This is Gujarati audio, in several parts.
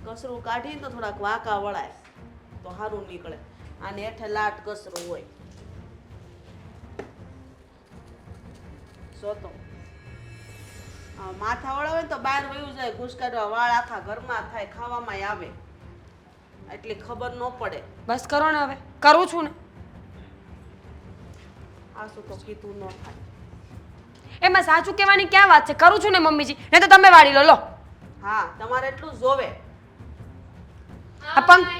કસરું કાઢીને તો થોડાક વાંકા વળાય તો સારું નીકળે. આને હેઠે લાટ કસરું હોય. જો તો માથા વળાવે ને તો બહાર વયું જાય ઘૂસ કાઢવા, વાળ આખા ઘરમાં થાય, ખાવામાં આવે, એટલી ખબર ન પડે. બસ કરો ને હવે. કરું છું ને. આ શું તો કીધું ન થાય. એમાં સાચું કહેવાની ક્યાં વાત છે? કરું છું ને મમ્મીજી, નહીં તો તમે વાળી લો. લો હા, તમારે એટલું જોવે. આ પંખ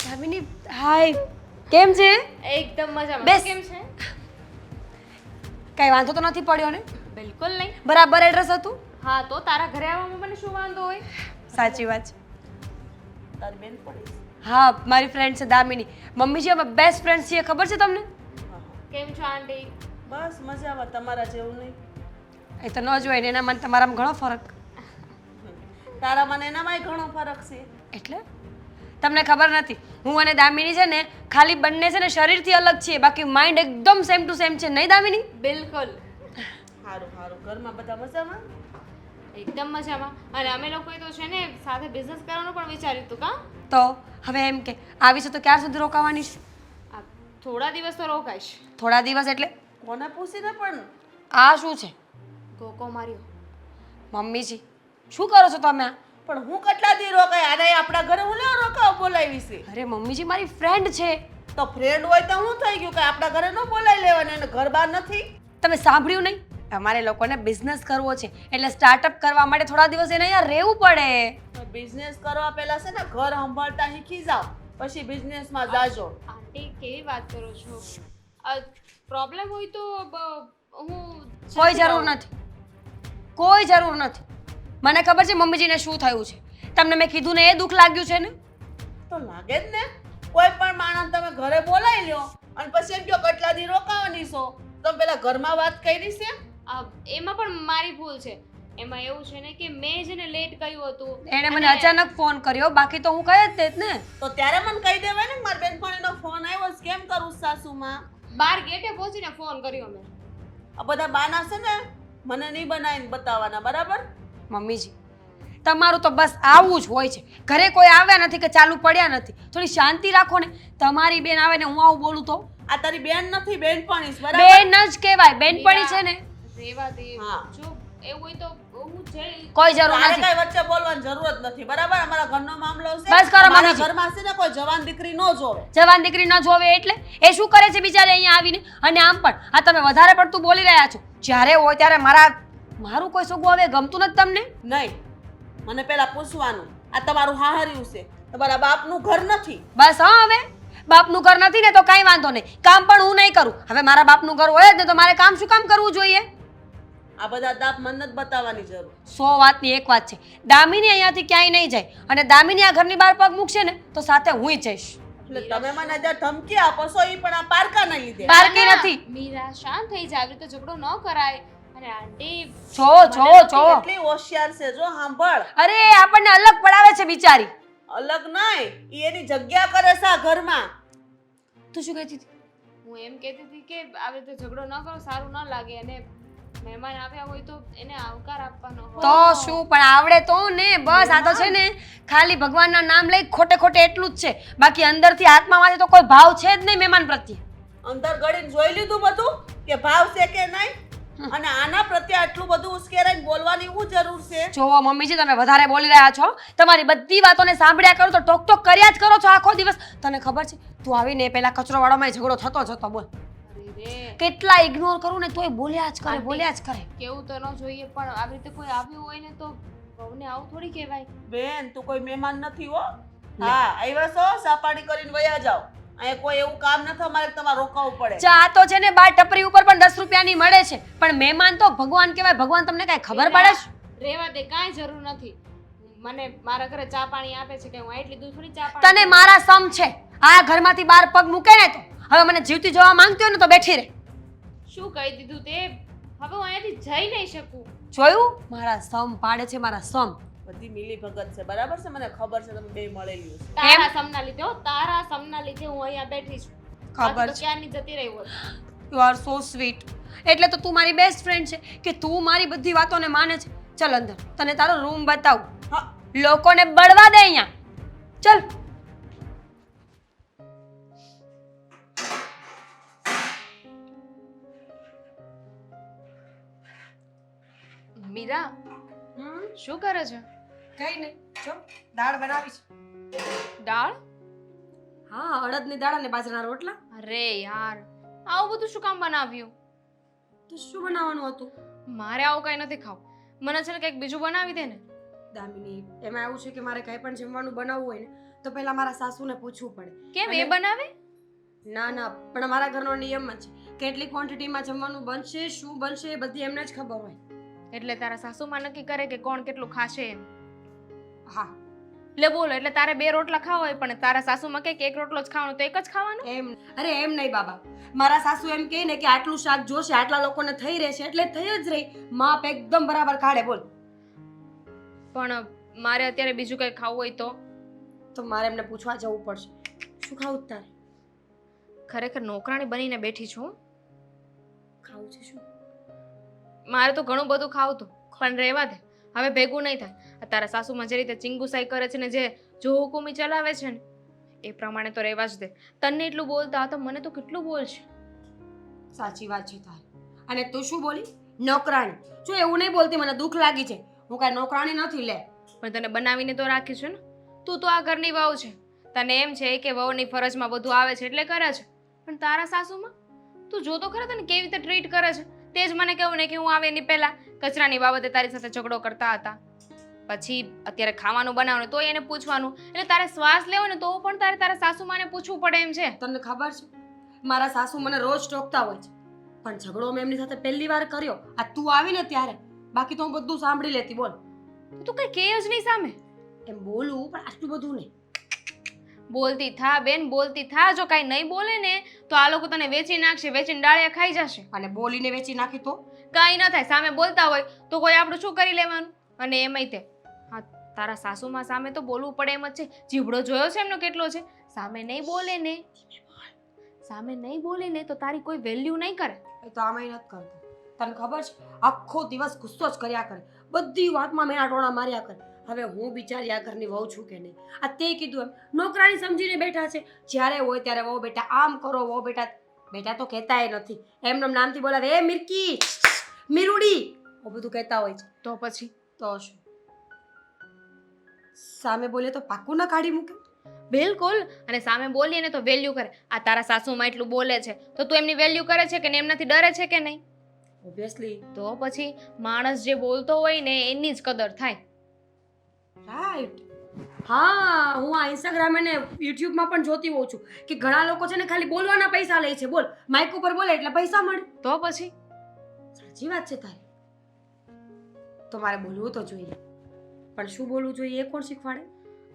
દામિની, હાય, કેમ છે? એકદમ મજામાં. બેસ. કેમ છે? કઈ વાંધો તો નથી પડ્યો ને? બિલકુલ નહીં. બરાબર એડ્રેસ હતું? હા, તો તારા ઘરે આવવામાં મને શું વાંધો હોય? સાચી વાત છે. તારી બેન પડી. હા, મારી ફ્રેન્ડ છે દામિની. મમ્મીજી અમે બેસ્ટ ફ્રેન્ડ છીએ, ખબર છે તમને? કેમ છો આંટી? બસ મજામાં, તમારા જેવું નહીં. એ તો ન જોઈ ને, એના મને તમારામાં ઘણો ફરક. તારા મને એનામાંય ઘણો ફરક છે. એટલે તમને ખબર નથી, હું અને દામિની છે ને ખાલી બંને છે ને શરીરથી અલગ છીએ, બાકી માઇન્ડ એકદમ સેમ ટુ સેમ છે, નહીં દામિની? બિલકુલ. સારું સારું. ઘરમાં બધા મજામાં? એકદમ મજામાં. અને અમે લોકોએ તો છે ને સાથે બિઝનેસ કરવાનું પણ વિચાર્યું હતું. કા તો હવે એમ કે આવીશું તો ક્યાં સુધી રોકાવાની છે? આ થોડા દિવસ તો રોકાઈશ. થોડા દિવસ એટલે કોને પૂછીને પણ? આ શું છે? ગોકો માર્યો. મમ્મીજી શું કરો છો તમે? પણ હું કેટલા દી રોકાય? આને આપણા ઘરે હું લેવા રોકાવ બોલાવી છે? અરે મમ્મીજી મારી ફ્રેન્ડ છે. તો ફ્રેન્ડ હોય તો હું થઈ ગયું કે આપણા ઘરે ન બોલાવી લેવાની? એને ઘર બહાર નથી? તમે સાંભળ્યું નહીં? અમારે લોકોને બિઝનેસ કરવો છે એટલે સ્ટાર્ટઅપ કરવા માટે થોડા દિવસ એને અહીંયા રહેવું પડે. બિઝનેસ કરવા પહેલા છે ને ઘર સંભાળતા શીખી જાઓ, પછી બિઝનેસમાં જાજો. આંટી કેવી વાત કરો છો? પ્રોબ્લેમ હોય તો હું કોઈ જરૂર નથી, કોઈ જરૂર નથી. મને ખબર છે મમ્મીજીને શું થયું છે. તમને મેં કીધું ને એ દુઃખ લાગ્યું છે ને? તો લાગે જ ને. કોઈ પણ માણસ તમે ઘરે બોલાવી લ્યો અને પછી એમ કહો કેટલા દી રોકાવાની છો, તમે પેલા ઘરમાં વાત કરી છે? એમાં પણ મારી ભૂલ છે. એમાં એવું છે ને કે મેં જેને લેટ કહ્યું હતું એણે મને અચાનક ફોન કર્યો, બાકી તો હું કહી જ દેત ને. તો ત્યારે મને કહી દેવાય ને મારી બેનપણીનો ફોન આવ્યો છે, કેમ કરું સાસુમાં? બાર ગેટે પહોંચીને ફોન કર્યો મેં. આ બધા બાના છે ને મને નહીં બનાવીને બતાવવાના, બરાબર? મમ્મીજી તમારું તો બસ આવું જ હોય છે. ઘરે કોઈ આવ્યા નથી કે ચાલુ પડ્યા નથી, થોડી શાંતિ રાખો ને. તમારી બેન આવે ને હું આવું બોલું તો? આ તારી બેન નથી, બેનપણી છે, બરાબર? બેન જ કહેવાય, બેનપણી છે ને. રેવા દે. હા. જો એવું હોય તો હું જે કોઈ જરૂર તારે નથી. કઈ વચ્ચે બોલવાની જરૂર જ નથી, બરાબર? અમારા ઘરનો મામલો છે. બસ કરો, મારા મમ્મીજી. ઘરમાં છે ને કોઈ જવાન દીકરી ન જોવે. જવાન દીકરી ન જોવે એટલે એ શું કરે છે બિચારી અહીંયા આવીને? અને આમ પણ આ તમે વધારે પડતું બોલી રહ્યા છો. જ્યારે હોય ત્યારે મારું કોઈ સગું હવે ગમતું નથી તમને? નહીં, મને પેલા પૂછવાનું, આ તમારું હાહર્યું છે, તમારા બાપનું ઘર નથી. બસ હા, હવે બાપનું ઘર નથી ને તો કાંઈ વાંધો નહીં, કામ પણ હું નહીં કરું. હવે મારા બાપનું ઘર હોય જ ને તો મારે કામ શું કામ કરવું જોઈએ? આ બધા દાંત મને નથી બતાવવાની જરૂર. 100 વાતની એક વાત છે, દામિની અહીંયાથી ક્યાંય નહીં જાય, અને દામિની આ ઘરની બહાર પગ મૂકશે ને તો સાથે હુંય જઈશ. એટલે તમે મને જે ધમકી આપો છો એ પણ આ પારકા નહીં લીધે. બારકી નથી. મીરા શાંત થઈ જાય. આવી રીતે ઝઘડો ન કરાય. અને આંટી જો કેટલી હોશિયાર છે, જો સાંભળ. અરે આપણને અલગ પડાવે છે બિચારી. અલગ નહીં, ઈ એની જગ્યા કરે છે આ ઘરમાં. તું શું કહેતી હતી? હું એમ કહેતી હતી કે આવી રીતે ઝઘડો ન કરો, સારું ન લાગે. અને મહેમાન આવ્યા હોય તો એને આવકાર આપવાનો હોય. તો શું પણ આવડે તો ને. બસ આ તો છે ને ખાલી ભગવાનના નામ લઈ ખોટે ખોટે એટલું જ છે, બાકી અંદરથી આત્મામાંથી તો કોઈ ભાવ છે જ નહીં મહેમાન પ્રત્યે. અંદર ગળીને જોઈ લીધું બધું કે ભાવ છે કે નહીં? અને આના પ્રત્યે આટલું બધું ઉશ્કેરાઈને બોલવાની શું જરૂર છે? જોવો મમ્મીજી, તમે વધારે બોલી રહ્યા છો. તમારી બધી વાતોને સાંભળ્યા કરો તો ટોક ટોક કર્યા જ કરો છો આખો દિવસ. તને ખબર છે તું આવીને પેલા કચરો વાળામાં ઝઘડો થતો જ હતો. બોલ અરે કેટલા ઇગ્નોર કરું ને તોય બોલ્યા જ કરે, બોલ્યા જ કરે. કેવું તો ન જોઈએ, પણ આવી રીતે કોઈ આવ્યું હોય ને તો બહુને આવું થોડી કહેવાય. બેન, તું કોઈ મહેમાન નથી હો. હા, આવ્યા છો, સાપાડી કરીને વયા જાઓ. અહીંયા કોઈ એવું કામ નથી અમારે કે તમારે રોકાવું પડે. ચા તો છે ને બાર ટપરી ઉપર પણ 10 રૂપિયાની મળે છે, પણ મહેમાન તો ભગવાન કહેવાય. ભગવાન તમને કાંઈ ખબર પડે છે? રેવા દે, કાંઈ જરૂર નથી. મને મારા ઘરે ચા પાણી આપે છે કે હું એટલી દૂધ થોડી ચા પાણી. તને મારા સમ છે. આ ઘરમાંથી બહાર પગ મૂકે ને તો હવે મને જીવતી જોવા માંગતી હોય ને તો બેઠી રહે. શું કહી દીધું તે? હવે હું અહીંયાથી જઈ નહીં શકું. જોયું? મારા સમ પાડે છે, મારા સમ. બધી મિલી ભગત છે, બરાબર છે? મને ખબર છે તમે બે મળેલી છે. તારા સમના લીધે હો, તારા સમના લીધે હું અહીંયા બેઠી છું. ખબર બાકી તો છે. ક્યારની જતી રહી હોત. You are so sweet. એટલે તો તું મારી બેસ્ટ ફ્રેન્ડ છે કે તું મારી બધી વાતોને માને છે. ચલ અંદર, તને તારો રૂમ બતાવું. હા, લોકોને બળવા દે અહીંયા. ચલ. મીરા શું કરે છે? કઈ નહીં, જો દાળ બનાવી છે. દાળ? હા, અડદની દાળ અને બાજરાના રોટલા. અરે યાર, આવું બધું શું કામ બનાવ્યું? તો શું બનાવવાનું હતું? મારે આવું કઈ નથી ખાવું. મને છે ને કંઈક બીજું બનાવી દે ને. દામિની, એમાં એવું છે કે મારે કંઈ પણ જમવાનું બનાવવું હોય ને તો પહેલા મારા સાસુને પૂછવું પડે. કેમ એ અને- બનાવે? ના ના, પણ અમારા ઘરનો નિયમ જ છે કેટલી ક્વોન્ટિટીમાં જમવાનું બનશે, શું બનશે એ બધી એમને જ ખબર હોય. એટલે તારા સાસુમાં નક્કી કરે કે કોણ કેટલું ખાશે એમ. હા, એટલે બોલો, એટલે તારે 2 રોટલા ખાવા હોય પણ તારા સાસુમાં કહે કે 1 રોટલો જ ખાવાનો, તો 1 જ ખાવાનો? એમ અરે એમ નહીં બાબા, મારા સાસુ એમ કહે ને કે આટલું શાક જોશે, આટલા લોકોને થઈ રહેશે, એટલે થઈ જ રહી. માપ એકદમ બરાબર કાઢે. બોલ. પણ મારે અત્યારે બીજું કંઈ ખાવું હોય તો મારે એમને પૂછવા જવું પડશે. શું ખાવું છે તારે? ખરેખર નોકરાણી બનીને બેઠી છું. ખાવું છે શું? મારે તો ઘણું બધું ખાવું હતું પણ રહેવા દે, હવે ભેગું નહીં થાય. આ તારા સાસુમાં જે રીતે ચિંગુસાઈ કરે છે ને જે જો હુકુમી ચલાવે છે ને એ પ્રમાણે તો રહેવા જ દે. તને એટલું બોલતા હતા, મને તો કેટલું બોલશે. સાચી વાત છે તારી. અને તું શું બોલી? નોકરાણી. જો એવું નહીં બોલતી, મને દુઃખ લાગી છે. હું કાંઈ નોકરાણી નથી લે. પણ તને બનાવીને તો રાખી છે ને. તું તો આ ઘરની વહુ છે, તને એમ છે કે વહુની ફરજમાં બધું આવે છે એટલે કરે છે. પણ તારા સાસુમાં તું જો તો ખરા તને કેવી રીતે ટ્રીટ કરે છે. તે જ મને કહ્યું ને કે હું આવે એની પહેલા કચરાની બાબતે તારી સાથે ઝઘડો કરતા હતા. પછી અત્યારે ખાવાનું બનાવવાનું તો એને પૂછવાનું, એટલે તારે શ્વાસ લેવો ને તો પણ તારે તારા સાસુમાને પૂછવું પડે એમ છે. તમને ખબર છે મારા સાસુ મને રોજ ટોકતા હોય છે, પણ ઝઘડો મેં એમની સાથે પહેલી વાર કર્યો આ તું આવીને ત્યારે. બાકી તો હું બધું સાંભળી લેતી. બોલ. તું કઈ કહે જ નહીં સામે. એમ બોલું પણ આટલું બધું નહીં. બોલતી થા બેન, બોલતી થા. જો કાંઈ નહીં બોલે ને તો આ લોકો તને વેચી નાખશે, વેચીને ડાળિયા ખાઈ જશે. અને બોલીને વેચી નાખી તો કાંઈ ન થાય. સામે બોલતા હોય તો કોઈ આપણું શું કરી લેવાનું. અને એમાંય તે હા, તારા સાસુમાં સામે તો બોલવું પડે એમ જ છે. જીભડો જોયો છે એમનો કેટલો છે. સામે નહીં બોલે ને, સામે નહીં બોલે ને તો તારી કોઈ વેલ્યુ નહીં કરે. એ તો આમાંય નથી કરતો. તને ખબર છે આખો દિવસ ગુસ્સો જ કર્યા કરે, બધી વાતમાં મેં આટોણા માર્યા કરે. હવે હું બિચારી આ ઘરની વહુ છું કે નહીં? આ તે કીધું એમ નોકરાણી સમજીને બેઠા છે. જ્યારે હોય ત્યારે વહુ બેટા આમ કરો, વહુ બેટા બેટા તો કહેતાય નથી. એમનું નામથી બોલાવે એ મિરકી, મીરુડી, એ બધું કહેતા હોય છે. તો પછી તો શું સામે બોલે તો પાકું ના કાઢી મૂકે? બિલકુલ. અને સામે બોલીએ ને તો વેલ્યુ કરે. આ તારા સાસુમાં એટલું બોલે છે તો તું એમની વેલ્યુ કરે છે કે નહીં, એમનાથી ડરે છે કે નહીં? ઓબ્વિયસલી. તો પછી માણસ જે બોલતો હોય ને એની જ કદર થાય. રાઈટ. હા, હું આ ઇન્સ્ટાગ્રામ અને યુટ્યુબમાં પણ જોતી હોઉં છું કે ઘણા લોકો છે ને ખાલી બોલવાના પૈસા લે છે. બોલ, માઇક ઉપર બોલે એટલે પૈસા મળે. તો પછી સાચી વાત છે તારી. તો મારે બોલવું તો જોઈએ, પણ શું બોલવું જોઈએ એ કોણ શીખવાડે?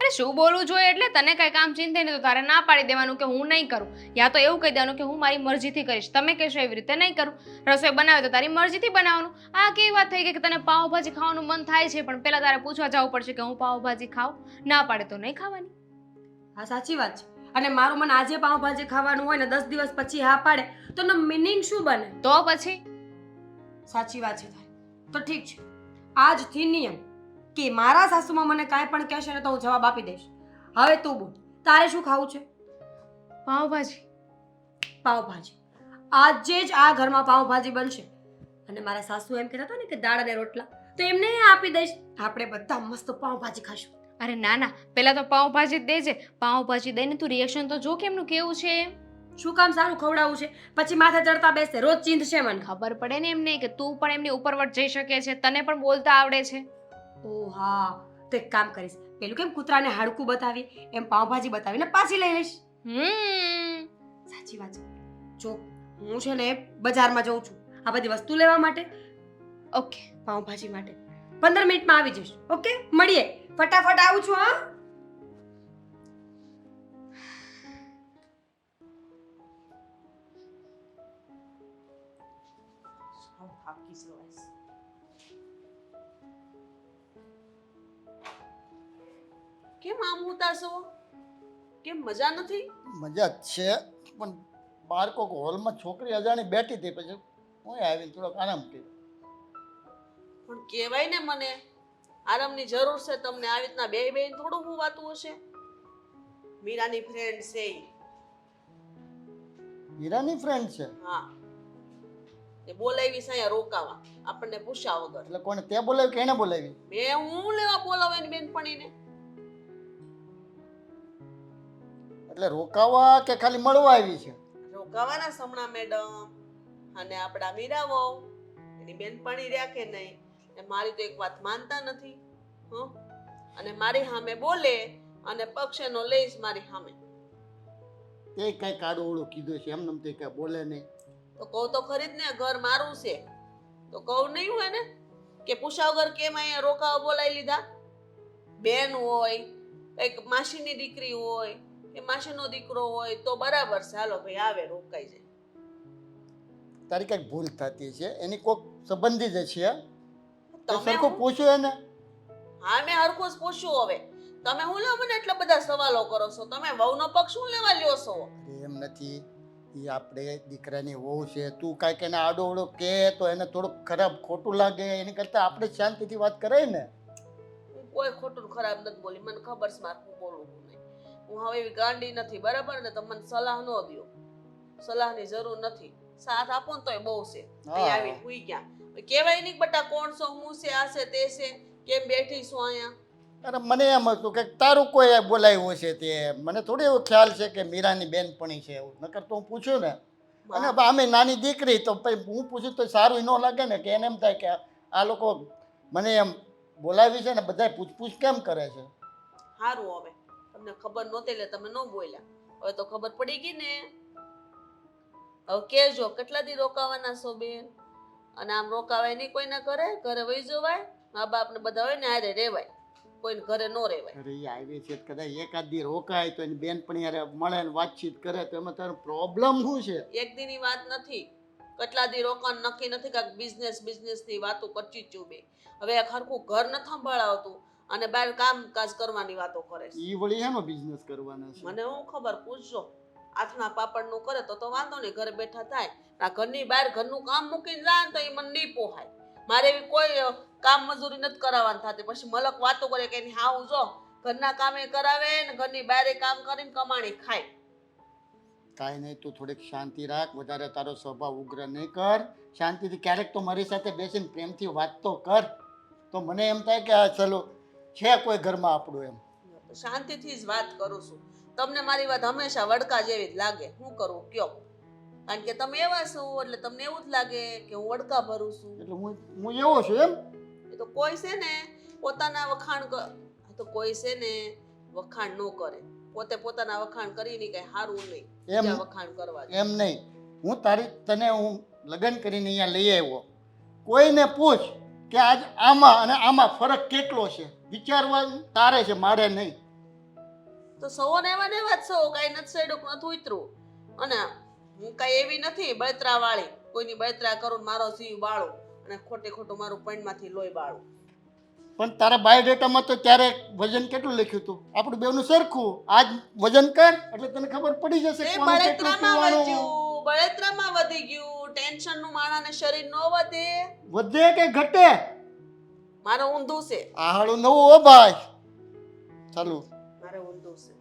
અરે શું બોલવું જોઈએ એટલે તને કઈ કામ ચિંતે નહીં તો તારે ના પાડી દેવાનું કે હું નહીં કરું, યા તો એવું કહી દેવાનું કે હું મારી મરજીથી કરીશ. તમે કહેશો એવી રીતે નહીં કરું. રસોઈ બનાવે તો તારી મરજીથી બનાવવાનું. આ કેવી વાત થઈ ગઈ કે તને પાવભાજી ખાવાનું મન થાય છે પણ પહેલા તારે પૂછવા જવું પડશે કે હું પાવભાજી ખાઉં? ના પાડે તો નહીં ખાવાની. હા સાચી વાત છે. અને મારું મન આજે પાવભાજી ખાવાનું હોય ને 10 દિવસ પછી હા પાડે તો એનો મિનિંગ શું બને? તો પછી સાચી વાત છે તારી. તો ઠીક છે, આજથી નિયમ કે મારા સાસુમાં મને કાંઈ પણ કહેશે ને તો હું જવાબ આપી દઈશ. હવે તું બોલ, તારે શું ખાવું છે? પાવભાજી. પાવભાજી. આજે જ આ ઘરમાં પાવભાજી બનશે. અને મારા સાસુ એમ કહેતા હતા ને કે દાળ અને રોટલા, તો એમને આપી દઈશ. આપણે બધા મસ્ત પાવભાજી ખાશું. અરે ના ના, પહેલા તો પાવભાજી જ દેજે. પાવભાજી દઈને તું રિએક્શન તો જો કેમનું કેવું છે એમ. શું કામ સારું ખવડાવવું છે? પછી માથે ચડતા બેસશે, રોજ ચીંધશે મને. ખબર પડે ને એમને કે તું પણ એમની ઉપરવટ જઈ શકે છે, તને પણ બોલતા આવડે છે. ઓ હા, તો એક કામ કરીશ, પેલું કેમ કૂતરાને હાડકું બતાવી એમ પાવભાજી બતાવીને પાછી લઈ લઈશ. સાચી વાત છે. જો હું છે ને બજારમાં જઉં છું આ બધી વસ્તુ લેવા માટે. ઓકે. પાવભાજી માટે 15 મિનિટમાં આવી જઈશ. ઓકે, મળીએ. ફટાફટ આવું છું. હા, કેમ આમ ઉતાસો? કેમ મજા નથી? મજા જ છે પણ બહાર કોઈક હોલમાં છોકરી અજાણી બેઠી હતી પછી હું આવીને થોડોક આરામ કર્યો. પણ કહેવાય ને મને આરામની જરૂર છે તમને. આવી રીતના બે બેન થોડું હું વાતું હશે. મીરાની ફ્રેન્ડ છે ઈ. હીરાની ફ્રેન્ડ છે હા, એ બોલાવી છે અહીંયા રોકાવા, આપણને પૂછ્યા વગર. એટલે કોને તે બોલાવી કે એને બોલાવી? મેં હું લેવા બોલાવે એની બેનપણીને? એટલે રોકાવા કે ખાલી મળવા આવી છે? રોકાવાના સમણા મેડમ અને આપણા મીરા વહુ એની બેનપણી રહ્યા કે નહીં, એ મારી તો એક વાત માનતા નથી. અને મારી સામે બોલે અને પક્ષેનો લઈશ મારી સામે. તે કઈ કાળું ઓળું કીધું છે એમ નમતી કે બોલે નહીં? તો કહું તો ખરી જ ને, ઘર મારું છે તો કહું નહીં હોય ને કે પૂછા વગર કેમ અહીંયા રોકાવા બોલાવી લીધા? બેન હોય, એક માસીની દીકરી હોય કે માસીનો દીકરો હોય તો બરાબર છે, હાલો ભાઈ આવે રોકાઈ જાય. તારી કઈક ભૂલ થતી છે, એની કોઈક સંબંધી જ છે. તો તમે સરખું હું- પૂછ્યું એને? હા, મેં હરખું જ પૂછ્યું. હવે તમે હું લો મને એટલા બધા સવાલો કરો છો? તમે વહુનો પક્ષ શું લેવા લ્યો છો? અરે એમ નથી, એ આપણે દીકરાની વહુ છે, તું કાંઈક એને આડો ઓળો કે તો એને થોડુંક ખરાબ ખોટું લાગે, એની કરતાં આપણે શાંતિથી વાત કરાય ને. હું કોઈ ખોટું ને ખરાબ નથી બોલી, મને ખબર છે મારે હું બોલું છું નહીં. હું હવે એવી ગાંડી નથી, બરાબર ને? તમે મને સલાહ ન દો, સલાહની જરૂર નથી. સાથ આપો ને તોય બહુ છે. અહીં આવી હુઈ ગયા કહેવાય નહીં બટા કોણ છો, હું છે, આ છે, તે છે, કેમ બેઠી છું અહીંયા? અરે મને એમ હતું કે તારું કોઈ બોલાવ્યું છે, તે મને થોડી એવો ખ્યાલ છે કે મીરાની બેનપણી છે એવું. નકર તો હું પૂછ્યું ને. અને આમે નાની દીકરી તો પછી હું પૂછું તો સારું ન લાગે ને, કે એને એમ થાય કે આ લોકો મને એમ બોલાવી છે ને બધાય પૂછપૂછ કેમ કરે છે. સારું, હવે તમને ખબર નહોતી એટલે તમે ન બોલ્યા, હવે તો ખબર પડી ગઈ ને. હવે કહેજો કેટલા દી રોકાવાના છો બેન? અને આમ રોકાવાય નહીં કોઈના ઘરે, ઘરે વહી જવાય, મા બાપને બધા હોય ને હારે રહેવાય, કોઈને ઘરે ન રહેવાય. અરે એ આવી છે કદાચ એકાદ દી રોકાય તો એની બેનપણી હારે મળે ને વાતચીત કરે તો એમાં તારો પ્રોબ્લેમ શું છે? એક દીની વાત નથી, કેટલા દી રોકાણ નક્કી નથી, કાંઈક બિઝનેસની વાતો કરતી જ બે. હવે એક હરખું ઘર ન સંભાળાવતું અને બહાર કામકાજ કરવાની વાતો કરે છે. ઈ વળી એનો બિઝનેસ કરવાનો છે? મને હું ખબર, પૂછજો. આથણા પાપડનું કરે તો વાંધો નહીં, ઘરે બેઠા થાય. આ ઘરની બહાર ઘરનું કામ મૂકીને જાય ને તો એ મને નહીં પોહાય. મારે એવી કોઈ કામ મજૂરી નથી કરાવવાની થતી. પછી મલક વાતો કરે કે એની હાવ જો ઘરના કામે કરાવે ને ઘરની બહારે કામ કરીને કમાણી ખાય. કાંઈ નહીં, તું થોડીક શાંતિ રાખ, વધારે તારો સ્વભાવ ઉગ્ર નહીં કર. શાંતિથી ક્યારેક તો મારી સાથે બેસીને પ્રેમથી વાત તો કર, તો મને એમ થાય કે આ ચલો છે કોઈ ઘરમાં આપણું એમ. શાંતિથી જ વાત કરું છું. તમને મારી વાત હંમેશા વડકા જેવી જ લાગે. શું કરું કયો? કારણ કે તમે એવા છો એટલે તમને એવું જ લાગે કે હું વડકા ભરું છું. એટલે હું એવો છું એમ? એ તો કોઈ છે ને પોતાના વખાણ તો કોઈ છે ને વખાણ ન કરે, પોતે પોતાના વખાણ કરીને કઈ સારું નહીં. એમ વખાણ કરવા એમ નહીં, હું તને હું લગ્ન કરીને અહીંયા લઈ આવ્યો, કોઈને પૂછ કે આજ આમાં અને આમાં ફરક કેટલો છે, વિચારવાનું તારે છે, મારે નહીં. તો સૌને એવા ને એવા જ સૌ કાંઈ નથી સડક નથી ઉતરું. અને હું કાંઈ એવી નથી બળતરા વાળી, કોઈની બળતરા કરું મારો જીવ બાળું અને ખોટે ખોટું મારું પૈણમાંથી લોહી બાળું. પણ તારા બાયોડેટામાં તો ત્યારે વજન કેટલું લખ્યું હતું? આપણું બેવનું સરખું. આજ વજન કર એટલે તને ખબર પડી જશે એ કોનું કેટલું બળતરામાં પીવાનું. વધ્યું, બળતરામાં વધી ગયું. ટેન્શનનું માણાને શરીર ન વધે. વધે કે ઘટે? મારે ઊંધું છે, આ હાળું નવું હો ભાઈ. ચાલુ મારે ઊંધું છે.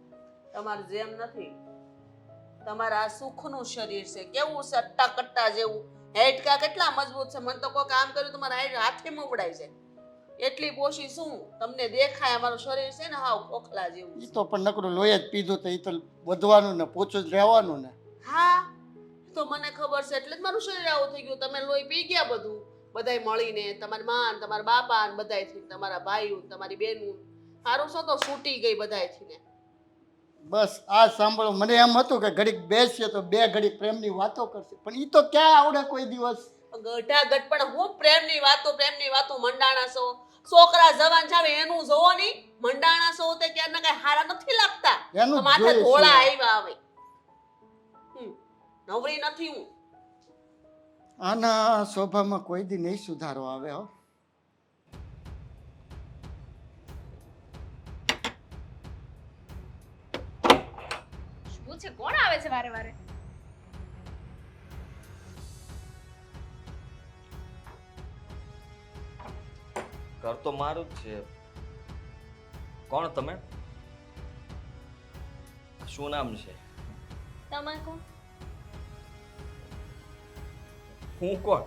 તમારું જેમ નથી. તમારા આ સુખનું શરીર છે, કેવું છે અટ્ટા કટ્ટા જેવું. હેડકા કેટલા મજબૂત છે. મને તો કોઈ કામ કર્યું તમારા હાથે મોવડાય છે. એટલી પોશી શું તમને દેખાય? અમારું શરીર છે ને હાવ ખોખલા જેવું ઈ છે. તો પણ નકરું લોહી જ પીધું તો ઈ તો વધવાનું ને પોચું જ રહેવાનું ને. હા, તો મને ખબર છે એટલે જ મારું શરીર આવું થઈ ગયું. તમે લોહી પી ગયા બધું, બધાય મળીને, તમારી માં, તમારા બાપા ને બધાયથી, તમારા ભાઈઓ, તમારી બહેનો. સારું છો તો છૂટી ગઈ બધાયથી ને. બસ આ સાંભળો, મને એમ હતું કે ઘડીક બેસશે તો બે ઘડી પ્રેમની વાતો કરશે, પણ ઈ તો ક્યાં આવડે કોઈ દિવસ. ગઢા ગઢ પણ હું પ્રેમની વાતો મંડાણા છો. છોકરા જવાન છે એનું જોવો નહીં. મંડાણા છો તે ક્યારના કઈ હારા નથી લાગતા. એનું જ માથે જોઈએ છે. ધોળા આવ્યા આવે. નવરી નથી હું. આના સ્વભાવમાં કોઈ દી નહીં સુધારો આવે હો. શું છે? કોણ આવે છે વારે વારે? ઘર તો મારું જ છે, કોણ તમે? શું નામ છે? તમે કોણ? હું કોણ?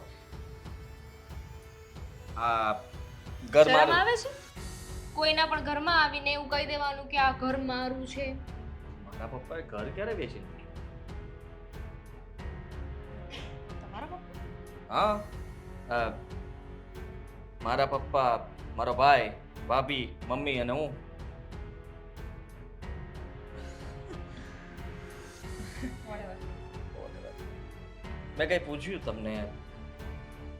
આ ઘર શરમ મારું. આવે છે કોઈના પણ ઘરમાં આવીને એવું કહી દેવાનું કે આ ઘર મારું છે? મારા પપ્પાએ ઘર ક્યારે વેચી નાખ્યું? તમારા પપ્પા? હા, મારા પપ્પા, મારો ભાઈ, ભાભી, મમ્મી અને હું. મેં કઈ પૂછ્યું તમને?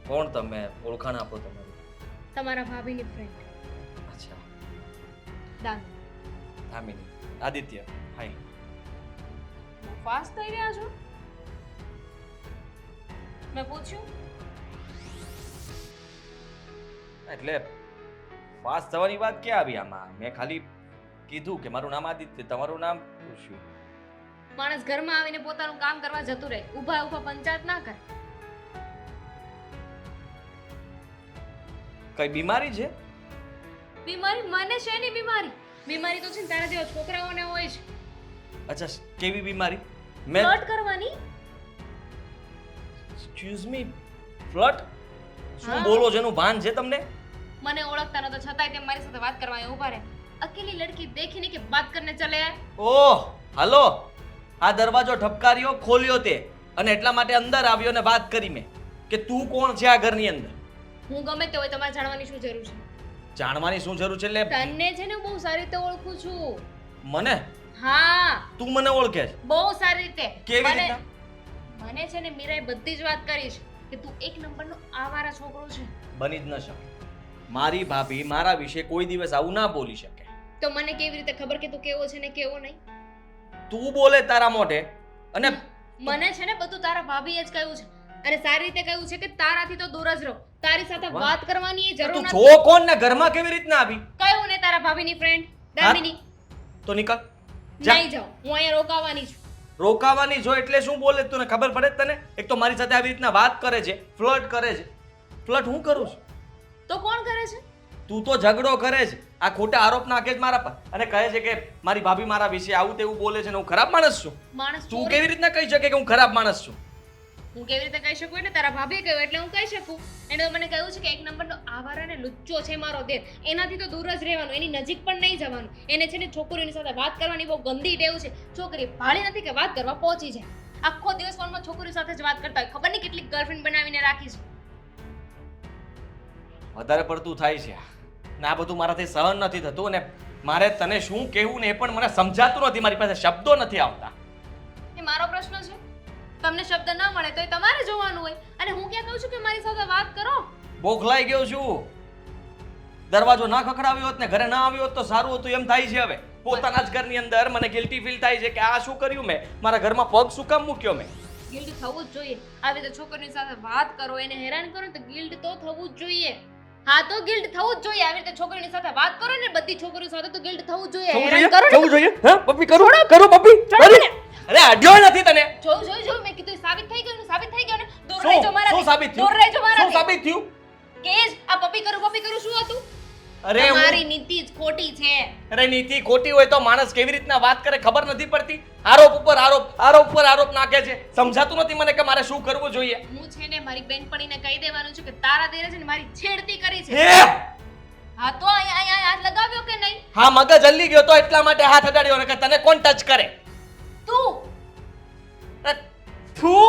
કોણ તમે? ઓળખાણ આપો તમારી. તમારા ભાભીની ફ્રેન્ડ અચ્છા, દામિની. ધામિની. આદિત્ય. હાય. બહુ ફાસ્ટ થઈ રહ્યા છો. મેં પૂછ્યું એટલે પાસ થવાની વાત ક્યાં આવી આમાં? મેં ખાલી કીધું કે મારું નામ આદિત્ય, તમારું નામ પૂછ્યું. માણસ ઘરમાં આવીને પોતાનું કામ કરવા જતું રહે, ઊભા ઊભા પંચાયત ના કરે. કઈ બીમારી છે? બીમારી મને છે ની બીમારી? બીમારી તો છે ને તારા જેવા છોકરાઓને હોય છે. અચ્છા, કેવી બીમારી? મેં ફ્લર્ટ કરવાની. Excuse me, flirt? શું હા. બોલો છો? એનું ભાન છે તમને? મને ઓળખતા નતો છતાંય તેમ મારી સાથે વાત કરવા અહીંયા ઊભા રહે. અકેલી લડકી દેખીને કે બાત કરને ચલે આય. ઓહ, હાલો. આ દરવાજો ઠપકાર્યો, ખોલ્યો તે, અને એટલા માટે અંદર આવ્યો ને વાત કરી મેં કે તું કોણ છે આ ઘરની અંદર. હું ગમે તે હોય તમારે જાણવાની શું જરૂર છે? જાણવાની શું જરૂર છે? એટલે તને છે ને બહુ સારી રીતે ઓળખું છું. મને? હા, તું મને ઓળખે છે? બહુ સારી રીતે. કેવી મને- રીતના? મને છે ને મીરાએ બધી જ વાત કરી છે કે તું એક નંબરનો આવારા છોકરો છે. બની જ ન શકે. મારી ભાભી મારા વિશે કોઈ દિવસ આવું ના બોલી શકે. તો મને કેવી રીતે ખબર કે તું કેવો છે ને કેવો નહીં? તું બોલે તારા મોઢે, અને મને છે ને બધું તારા ભાભીએ જ કહ્યું છે, અને સારી રીતે કહ્યું છે કે તારાથી તો દૂર જ રહો. તારી સાથે વાહ. વાત કરવાની એ જરૂર તું નથી. છો કોણ ને ઘરમાં કેવી રીતના આવી? કહ્યું ને તારા ભાભીની ફ્રેન્ડ દામિની. તો નીકળ. જા. નહીં જાઉં, હું અહીંયા રોકાવાની છું. રોકાવાની જો એટલે શું બોલે? તને ખબર પડે જ તને? એક તો મારી સાથે આવી રીતના વાત કરે છે, ફ્લર્ટ કરે છે. ફ્લર્ટ હું કરું છું? તો કોણ કરે છે? તું તો ઝઘડો કરે છે, આ ખોટા આરોપ નાખે છે મારા પર, અને કહે છે કે મારી ભાભી મારા વિશે આવું તેવું બોલે છે ને હું ખરાબ માણસ છું. માણસ તું ચોરી- કેવી રીતના કહી શકે કે હું ખરાબ માણસ છું? હું કેવી રીતે કહી શકું? એટલે તારા ભાભીએ કહ્યું એટલે હું કહી શકું. એને તો મને કહ્યું છે કે એક નંબરનો આવારા ને લુચ્ચો છે મારો દેર, એનાથી તો દૂર જ રહેવાનું, એની નજીક પણ નહીં જવાનું. એને છે ને છોકરીઓની સાથે વાત કરવાની બહુ ગંદી ટેવ છે. છોકરી ભાળી નથી કે વાત કરવા પહોંચી જાય. આખો દિવસ ફોનમાં છોકરીઓ સાથે જ વાત કરતા હોય. ખબર નહીં કેટલી ગર્લફ્રેન્ડ બનાવીને રાખી છે. વધારે પડતું થાય છે ને આ બધું મારાથી સહન નથી થતું, અને મારે તને શું કહેવું ને એ પણ મને સમજાતું નથી. મારી પાસે શબ્દો નથી આવતા. એ મારો પ્રશ્ન છે. તમને શબ્દ ન મળે તો એ તમારે જોવાનું હોય, અને હું ક્યાં કહું છું કે મારી સાથે વાત કરો. બોખલાઈ ગયો છું. દરવાજો ના ખખડાવ્યો હોત ને ઘરે ના આવ્યો હોત તો સારું હતું એમ થાય છે હવે. પોતાના જ ઘરની અંદર મને ગિલ્ટી ફીલ થાય છે કે આ શું કર્યું મેં? મારા ઘરમાં પગ શું કામ મૂક્યો મેં? ગિલ્ટ થવું જ જોઈએ. આવી રીતે છોકરીની સાથે વાત કરો, એને હેરાન કરો ને તો ગિલ્ટ તો થવું જ જોઈએ. હા, તો ગિલ્ટ થવું જ જોઈએ. આવી રીતે છોકરીની સાથે વાત કરો ને બધી છોકરીઓ સાથે તો ગિલ્ટ થવું જ જોઈએ. હેરાન કરો ને. થવું જોઈએ. હા પપ્પી, કરું કરું પપ્પી. અરે અડ્યો નથી તને. જોયું મેં કીધું સાબિત થઈ ગયું ને, સાબિત થઈ ગયું ને. દૂર શું રહેજો મારાથી. શું સાબિત થયું? દૂર રહેજો શું મારાથી. સાબિત થયું? કે જ આ પપ્પી કરું શું હતું? અરે તમારી નીતિ જ ખોટી છે. અરે નીતિ ખોટી હોય તો માણસ કેવી રીતના વાત કરે ખબર નથી પડતી? આરોપ ઉપર આરોપ નાખે છે. સમજાતું નથી મને કે મારે શું કરવું જોઈએ. હું છે ને મારી બેનપણીને કહી દેવાનું છે કે તારા દેરે છે ને મારી છેડતી કરી છે. હે? હા, તો અહીંયા હાથ લગાવ્યો કે નહીં? હા, મગજ હલી ગયો તો એટલા માટે હાથ અડાડ્યો ને કે તને કોણ ટચ કરે? તું. થૂ.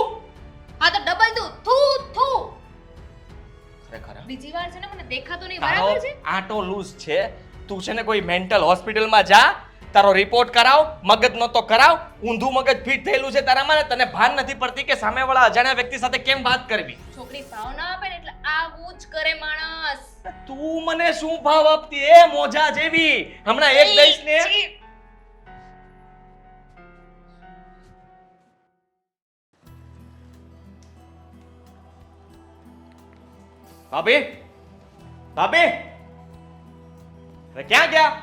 હા, તો ડબલ તું. ખરેખર બીજી વાર છે ને મને દેખાતું નહીં, તારો બરાબર છે? આંટો લૂઝ છે. તું છે ને કોઈ મેન્ટલ હોસ્પિટલમાં જા, તારો રિપોર્ટ કરાવ, મગજનો તો કરાવ. ઊંધું મગજ ફિટ થયેલું છે તારામાં ને તને ભાન નથી પડતી કે સામેવાળા અજાણ્યા વ્યક્તિ સાથે કેમ વાત કરવી. છોકરી ભાવ ના આપે ને એટલે આવું જ કરે માણસ. તું મને શું ભાવ આપતી એ મોજા જેવી? હમણાં એક દઈશ ને ભાભી, ભાભી, અરે ક્યાં ગયા?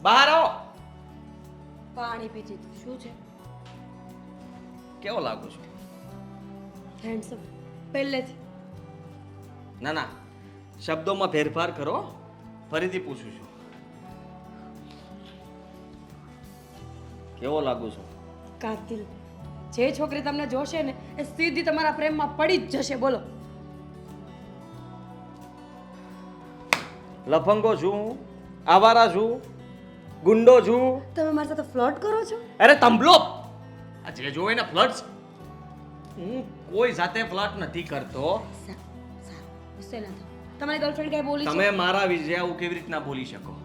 બહાર આવો. પાણી પીતી હતી. શું છે? કેવો લાગુ છું? હેન્ડસમ પહેલેથી. ના ના, શબ્દોમાં ફેરફાર કરો. ફરીથી પૂછું છું, કેવો લાગુ છું? કાતિલ, જે છોકરી તમને જોશે ને એ સીધી તમારા પ્રેમમાં પડી જ જશે. બોલો. લફંગો છું, આવારા છું, ગુંડો છું. તમે મારી સાથે ફ્લર્ટ કરો છો? અરે તંબલો! આ જે જોવે ને ફ્લર્ટ્સ. હું કોઈ સાથે ફ્લર્ટ નથી કરતો. ગુસ્સે ના થાઓ. તમારી ગર્લફ્રેન્ડ કઈ બોલી છે? તમે મારા વિશે આવું કેવી રીતના બોલી શકો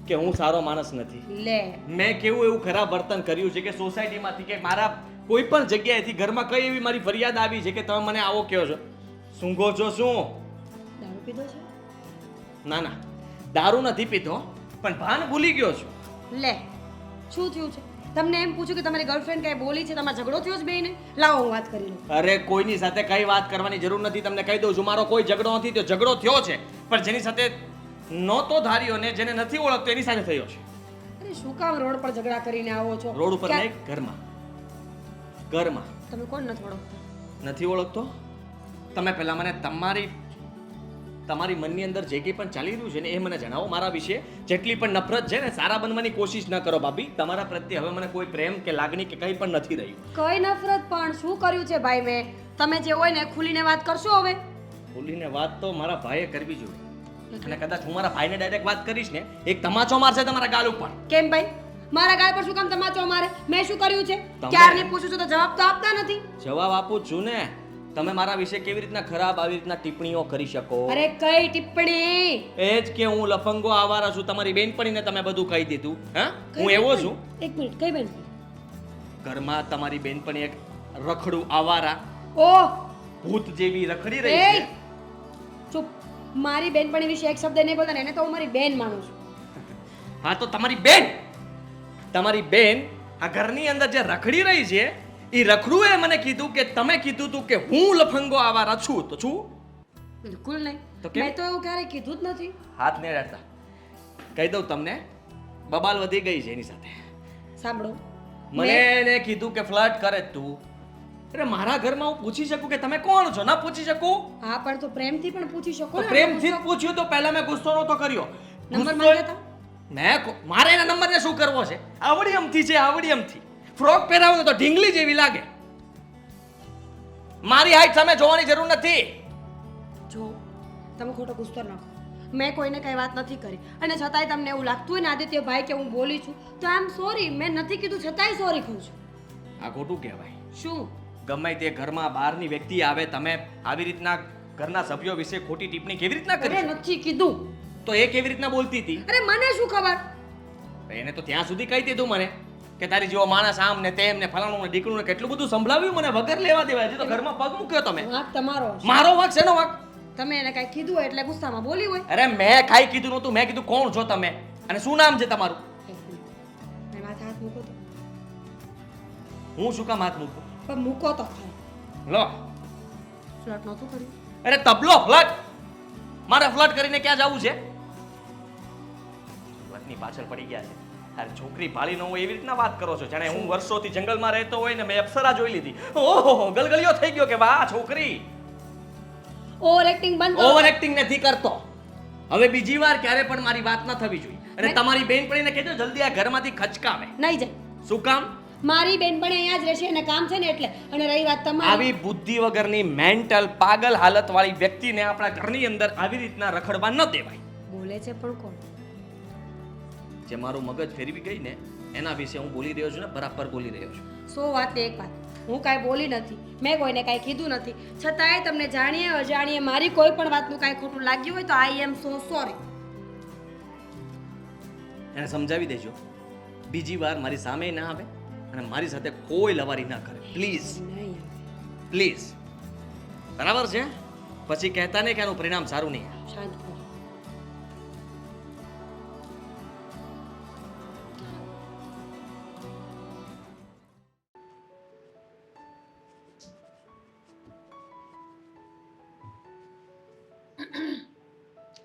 કે હું સારો માણસ નથી? લે, મેં કેવું એવું ખરાબ વર્તન કર્યું છે કે સોસાયટીમાંથી કે મારા કોઈ પણ જગ્યાએથી ઘરમાં કઈ એવી મારી ફરિયાદ આવી છે કે તમે મને આવો કહો છો? સૂંઘો છો શું? દારૂ પીધો છે? ના ના, દારૂ નથી પીધો, પણ ભાન ભૂલી ગયો છું. લે, શું થયું છે? તમને એમ પૂછ્યું કે તમારી ગર્લફ્રેન્ડ કઈ બોલી છે? તમારો ઝઘડો થયો છે બેયને? લાવો હું વાત કરી લઉં. અરે કોઈની સાથે કઈ વાત કરવાની જરૂર નથી, તમને કહી દઉં છું. મારો કોઈ ઝઘડો નથી થયો. ઝઘડો થયો છે પણ જેની સાથે નહોતો ધાર્યો ને જેને નથી ઓળખતો એની સાથે થયો છે. અરે શું કામ રોડ પર ઝઘડા કરીને આવો છો? રોડ ઉપર ક્યાં- નહીં, ઘરમાં. ઘરમાં તમે કોણ નથી ઓળખતા? નથી ઓળખતો? તમે પહેલા મને તમારી મનની અંદર જે કંઈ પણ ચાલી રહ્યું છે ને એ મને જણાવો. મારા વિશે જેટલી પણ નફરત છે ને, સારા બનવાની કોશિશ ન કરો ભાભી. તમારા પ્રત્યે હવે મને કોઈ પ્રેમ કે લાગણી કે કંઈ પણ નથી રહ્યું. કઈ નફરત પણ શું કર્યું છે ભાઈ મેં? તમે જે હોય ને ખુલીને વાત કરશો હવે. ભૂલીને વાત તો મારા ભાઈએ કરવી જોઈએ. અને કદાચ હું મારા ભાઈને ડાયરેક્ટ વાત કરીશ ને, એક તમાચો મારશે તમારા ગાલ ઉપર. કેમ ભાઈ? મારા ગાય પર શું કામ તમાચો મારે? મેં શું કર્યું છે? તમે- ક્યારની પૂછું છું તો જવાબ તો આપતા નથી. જવાબ આપું જ છું ને. તમે મારા વિશે કેવી રીતના ખરાબ આવી રીતના ટિપ્પણીઓ કરી શકો? અરે કઈ ટિપ્પણી? એ જ કે હું લફંગો આવારા છું. તમારી બેનપણીને તમે બધું કહી દીધું. હા, કઈ હું એવો બેનપણી? છું. એક મિનિટ, કઈ બેન? ઘરમાં તમારી બેનપણી એક રખડું આવારા ઓહ, ભૂત જેવી રખડી રહી એ છે. ચૂપ. મારી બેનપણી વિશે એક શબ્દ નહીં બોલતા ને, એને તો હું મારી બેન માનું છું. હા તો તમારી બેન આ ઘરની અંદર જે રખડી રહી છે એ રખડુએ મને કીધું કે તમે કીધું તું કે હું લફંગો આવારા છું. તો છું? બિલકુલ નહીં. તો કેમ? મેં તો એવું ક્યારેય કીધું જ નથી. હાથ ને અડાડતા. કહી દઉં તમને, બબાલ વધી ગઈ છે એની સાથે. સાંભળો, મને એને કીધું કે ફ્લર્ટ કરે જ તું. અરે મારા ઘરમાં હું પૂછી શકું કે તમે કોણ છો? ના પૂછી શકું? હા પણ તો પ્રેમથી પણ પૂછી શકો તો ને. પ્રેમથી જ પૂછ્યું તો પહેલા મેં ગુસ્સો નહોતો કર્યો. નંબર ગુસ્સો- માંગ્યા હતા? મારે એના નંબરને શું કરવો છે? આવડી અમથી છે, આવડી અમથી. ફ્રોક પહેરાવું તો ઢીંગલી જેવી લાગે. મારી હાઈટ સામે જોવાની જરૂર નથી. જો તમે ખોટો ગુસ્સો ન કરો. મેં કોઈને કઈ વાત નથી કરી અને છતાંય તમને એવું લાગતું હોય ને આદિત્ય ભાઈ કે હું બોલી છું તો આઈ એમ સોરી. મેં નથી કીધું છતાંય સોરી કહું છું. આ ખોટું કહેવાય. શું? ગમે તે ઘરમાં બહારની વ્યક્તિ આવે, તમે આવી રીતના ઘરના સભ્યો વિશે ખોટી ટિપ્પણી કેવી રીતના અરે કરી? નથી કીધું. તો એ કેવી રીતના બોલતી હતી? અરે મને શું ખબર? એને તો ત્યાં સુધી કહી દીધું મને કે તારી જેવો માણસ આમ ને તેમ ને ફલાણું ને ઢીકણું ને કેટલું બધું સંભળાવ્યું મને વગર લેવા દેવાય. હજી તો ઘરમાં પગ મૂક્યો તમે. વાંક તમારો હશે. મારો વાંક શેનો વાંક? તમે એને કઈ કીધું હોય એટલે ગુસ્સામાં બોલી હોય. અરે મેં કાંઈ કીધું નહોતું. મેં કીધું કોણ છો તમે અને શું નામ છે તમારું? એક મિનિટ. મેં માથે હાથ મૂકો તો હું શું કામ હાથ મૂકું? પણ મૂકો તો ખરા. લો, ફ્લર્ટ નહોતું કર્યું? અરે તબલો ફ્લર્ટ. મારે ફ્લર્ટ કરીને ક્યાં જવું છે? ફ્લર્ટની પાછળ પડી ગયા છે. અરે છોકરી ભાળી ન હોય એવી રીતના વાત કરો છો જાણે હું વર્ષોથી જંગલમાં રહેતો હોય ને મેં અપ્સરા જોઈ લીધી. ઓહો, ગલગલિયો થઈ ગયો કે વાહ છોકરી. ઓવર એક્ટિંગ બંધ કરો. ઓવર એક્ટિંગ નથી કરતો. હવે બીજી વાર ક્યારે પણ મારી વાત ન થવી જોઈએ. અને તમારી બેનપણીને કહેજો જલ્દી આ ઘરમાંથી ખચકાવે. નહીં જાય. શું કામ? મારી બેનપણી અહીંયા જ રહેશે અને કામ છે ને એટલે. અને રહી વાત તમારી, આવી બુદ્ધિ વગરની મેન્ટલ પાગલ હાલતવાળી વ્યક્તિને આપણા ઘરની અંદર આવી રીતના રખડવા ન દેવાય. બોલે છે પણ કોણ? જે મારું મગજ ફેરવી ગઈ ને એના વિશે હું બોલી રહ્યો છું ને, બરાબર બોલી રહ્યો છું. 100 વાત ને એક વાત. હું કાંઈ બોલી નથી, મેં કોઈને કાંઈ કીધું નથી, છતાંય તમને જાણીએ અજાણીએ મારી કોઈ પણ વાતનું કાંઈ ખોટું લાગ્યું હોય તો આઈ એમ સો સોરી. એને સમજાવી દેજો બીજી વાર મારી સામે ના આવે અને મારી સાથે કોઈ લવારી ના કરે. પ્લીઝ નહીં પ્લીઝ. બરાબર છે? પછી કહેતા નહીં કે આનું પરિણામ સારું નહીં. શાંત કરો.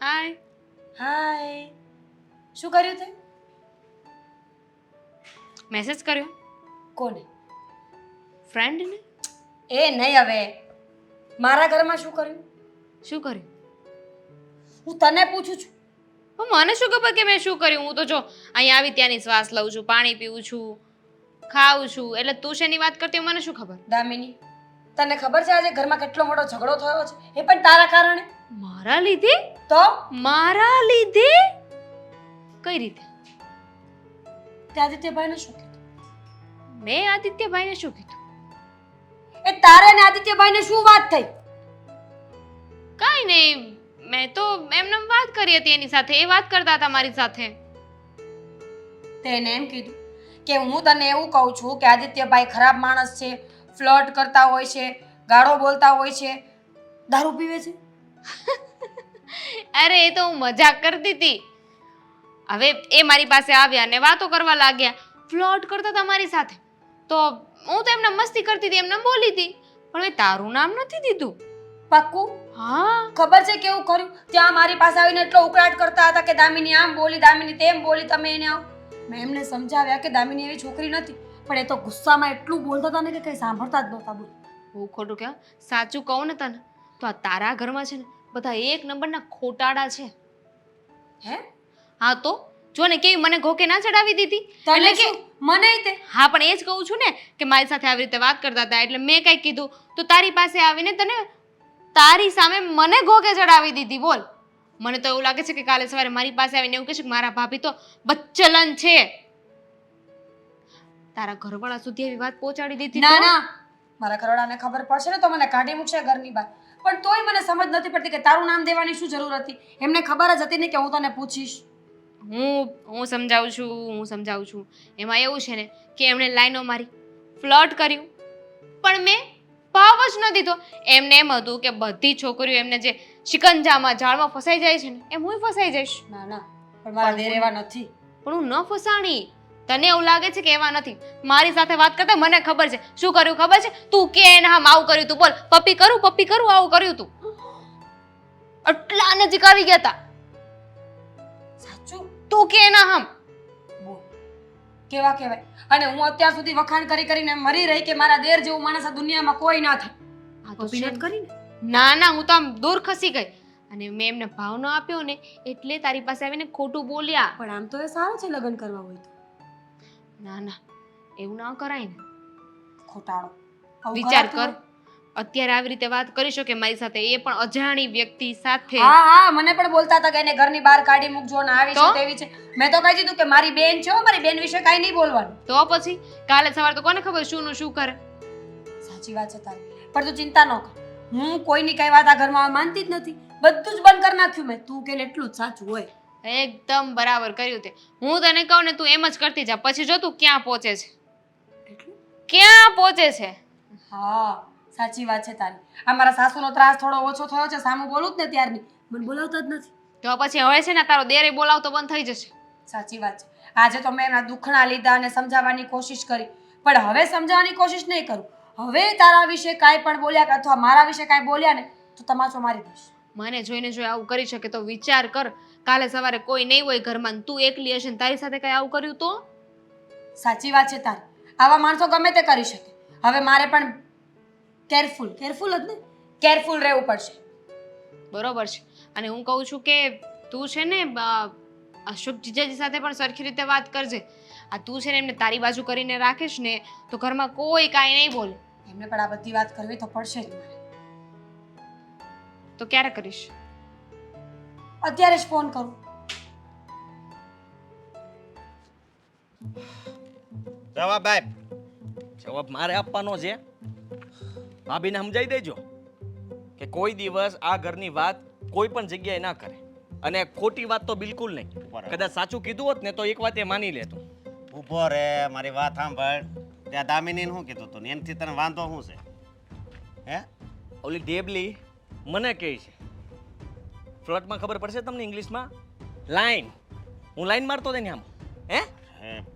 હાય. હાય. શું કર્યું તે? મેસેજ કર્યો કોને? ફ્રેન્ડને. એ નહીં હવે. મારા ઘરમાં શું કર્યું? શું કર્યું? હું તને પૂછું છું. મને શું ખબર કે મેં શું કર્યું? હું તો જો અહીંયા આવી ત્યાંની શ્વાસ લઉં છું, પાણી પીવું છું. ખાઉં છું એટલે તું શેની વાત કરતી હોય મને શું ખબર? દામિની, તને ખબર છે આજે ઘરમાં કેટલો મોટો ઝઘડો થયો છે? એ પણ તારા કારણે. મારા લીધે? તો મારા લીધે? કઈ રીતે? તે આદિત્યભાઈને શું કીધું? મેં આદિત્યભાઈને શું કીધું? એ તારે ને આદિત્યભાઈને શું વાત થઈ? કાંઈ નહીં, મેં તો એમને વાત કરી હતી એની સાથે, એ વાત કરતા હતા મારી સાથે. તેને એમ કીધું કે હું તને એવું કહું છું કે આદિત્યભાઈ ખરાબ માણસ છે, ફ્લર્ટ કરતા હોય છે, ગાળો બોલતા હોય છે, દારૂ પીવે છે. અરે એ તો હું મજાક કરતી હતી. હવે એ મારી પાસે આવ્યા ને વાતો કરવા લાગ્યા, ફ્લર્ટ કરતા હતા મારી સાથે, તો હું તો એમને મસ્તી કરતી હતી, એમને બોલી હતી, પણ મેં તારું નામ નથી દીધું. પાક્કું? હા, ખબર છે કેવું કર્યું? ત્યાં મારી પાસે આવીને એટલો ઉકળાટ કરતા હતા કે દામિની આમ બોલી, દામિની તેમ બોલી, તમે એને આવ. મેં એમને સમજાવ્યા કે દામિની એવી છોકરી નથી, પણ એ તો ગુસ્સામાં એટલું બોલતા હતા ને કે કંઈ સાંભળતા જ નહોતા. બોલ, હું ખોટું કહું? સાચું કહું ને તને તો આ તારા ઘરમાં છે ને બધા એક નંબરના ખોટાડા છે. હે? હા તો જો ને કેવી મને ઘોકે ના ચડાવી દીધી. તને એટલે કે શું? મને તે હા પણ એ જ કહું છું ને કે મારી સાથે આવી રીતે વાત કરતા હતા એટલે મેં કંઈ કીધું તો તારી પાસે આવીને તને તારી સામે મને ઘોકે ચડાવી દીધી. બોલ, મને તો એવું લાગે છે કે કાલે સવારે મારી પાસે આવીને એવું કહેશે કે મારા ભાભી તો બચ્ચલન છે. તારા ઘરવાળા સુધી એવી વાત પહોંચાડી દીધી. ના તો? ના, મારા ઘરવાળાને ખબર પડશે ને તો મને કાઢી મૂકશે ઘરની બહાર. પણ તોય મને સમજ નથી પડતી કે તારું નામ દેવાની શું જરૂર હતી? એમને ખબર જ હતી ને કે હું તને પૂછીશ. હું સમજાવું છું. એમાં એવું છે ને કે એમણે લાઈનો મારી, ફ્લર્ટ કર્યું, પણ મેં ભાવ જ ન દીધો. એમને એમ હતું કે બધી છોકરીઓ એમને જે શિકંજામાં જાળમાં ફસાઈ જાય છે ને એમ હું ફસાઈ જઈશ. ના ના, પણ મારા દેર એવા નથી. પણ હું ન ફસાણી. તને એવું લાગે છે કે એવા નથી. મારી સાથે વાત કરતા મને ખબર છે શું કર્યું ખબર છે. તું કે એને આમ આવું કર્યું તું, બોલ પપ્પી કરું આવું કર્યું તું. આટલા નજીક આવી ગયા તા. સાચું? તું કે એના હમ બોલ, કેવા કહેવાય? અને હું અત્યાર સુધી વખાણ કરીને મરી રહી કે મારા દેર જેવું માણસ આ દુનિયામાં કોઈ ના થાય. આ તો પપ્પી છે નથી ને. કરીને? ના હું તો આમ દૂર ખસી ગઈ અને મેં એમને ભાવ ન આપ્યો ને એટલે તારી પાસે આવીને ખોટું બોલ્યા. પણ આમ તો એ સારું છે લગ્ન કરવા હોય તો. ના એવું ના કરાય ને. ખોટાળો. આવું વિચાર કરાતું કર, અત્યારે આવી રીતે વાત કરી શકે મારી સાથે, એ પણ અજાણી વ્યક્તિ સાથે. હોય? હા મને પણ બોલતા હતા કે એને ઘરની બહાર કાઢી મૂકજો ને આવી છે તો? તેવી છે. મેં તો કહી દીધું કે મારી બેન છે હો, મારી બેન વિશે કાંઈ નહીં બોલવાનું. તો પછી કાલે સવારે તો કોને ખબર શું નું શું કરે. સાચી વાત છે તારી, પણ તું ચિંતા ન કર. હું કોઈની કઈ વાત આ ઘરમાં માનતી જ નથી. બધું જ બંધ કરી નાખ્યું મેં. તું કે એટલું જ સાચું હોય. એકદમ બરાબર કર્યું તે. હું તને કહું ને તું એમ જ કરતી જા, પછી જો તું ક્યાં પહોંચે છે. એટલું? ક્યાં પહોંચે છે. હા સાચી વાત છે તારી. આ મારા સાસુનો ત્રાસ થોડો ઓછો થયો છે, સામું બોલું જ ને ત્યારની. મને બોલાવતા જ નથી. તો પછી હવે છે ને તારો દેરે બોલાવતો બંધ થઈ જશે. સાચી વાત છે. આજે તો મેં એમના દુઃખના લીધા અને સમજાવવાની કોશિશ કરી, પણ હવે સમજાવવાની કોશિશ નહીં કરું. હવે તારા વિશે કાંઈ પણ બોલ્યા કે અથવા મારા વિશે કાંઈ બોલ્યા ને તો તમાચો મારી દઈશ. મને જોઈને જો આવું કરી શકે તો વિચાર કર, કાલે સવારે કોઈ નહીં હોય ઘરમાં ને તું એકલી હશે ને તારી સાથે કઈ આવું કર્યું તો. સાચી વાત છે તારી. આવા માણસો ગમે તે કરી શકે. હવે મારે પણ કેરફુલ જ ને, કેરફુલ રહેવું પડશે. બરોબર છે. અને હું કહું છું કે તું છે ને અશોક જીજાજી સાથે પણ સરખી રીતે વાત કરજે. આ તું છે ને એમને તારી બાજુ કરીને રાખીશ ને તો ઘરમાં કોઈ કાંઈ નહીં બોલે. એમને પણ આ બધી વાત કરવી તો પડશે જ મારે. તો ક્યારે કરીશ? અત્યારે જ ફોન કરું. જવાબ આપ. જવાબ મારે આપવાનો છે. ભાભીને સમજાવી દેજો કે કોઈ દિવસ આ ઘરની વાત કોઈ પણ જગ્યાએ ના કરે, અને ખોટી વાત તો બિલકુલ નહીં. કદાચ સાચું કીધું હોત ને તો એક વાત એ માની લેતો. ઊભો રે, મારી વાત સાંભળ. ત્યાં દામિનીને શું કીધું તું? એનાથી તને વાંધો શું છે? હે? ઓલી ડેબલી મને કહે છે ફ્લર્ટમાં ખબર પડશે તમને ઇંગ્લિશમાં લાઈન. હું લાઈન મારતો હતો ને આમ. હે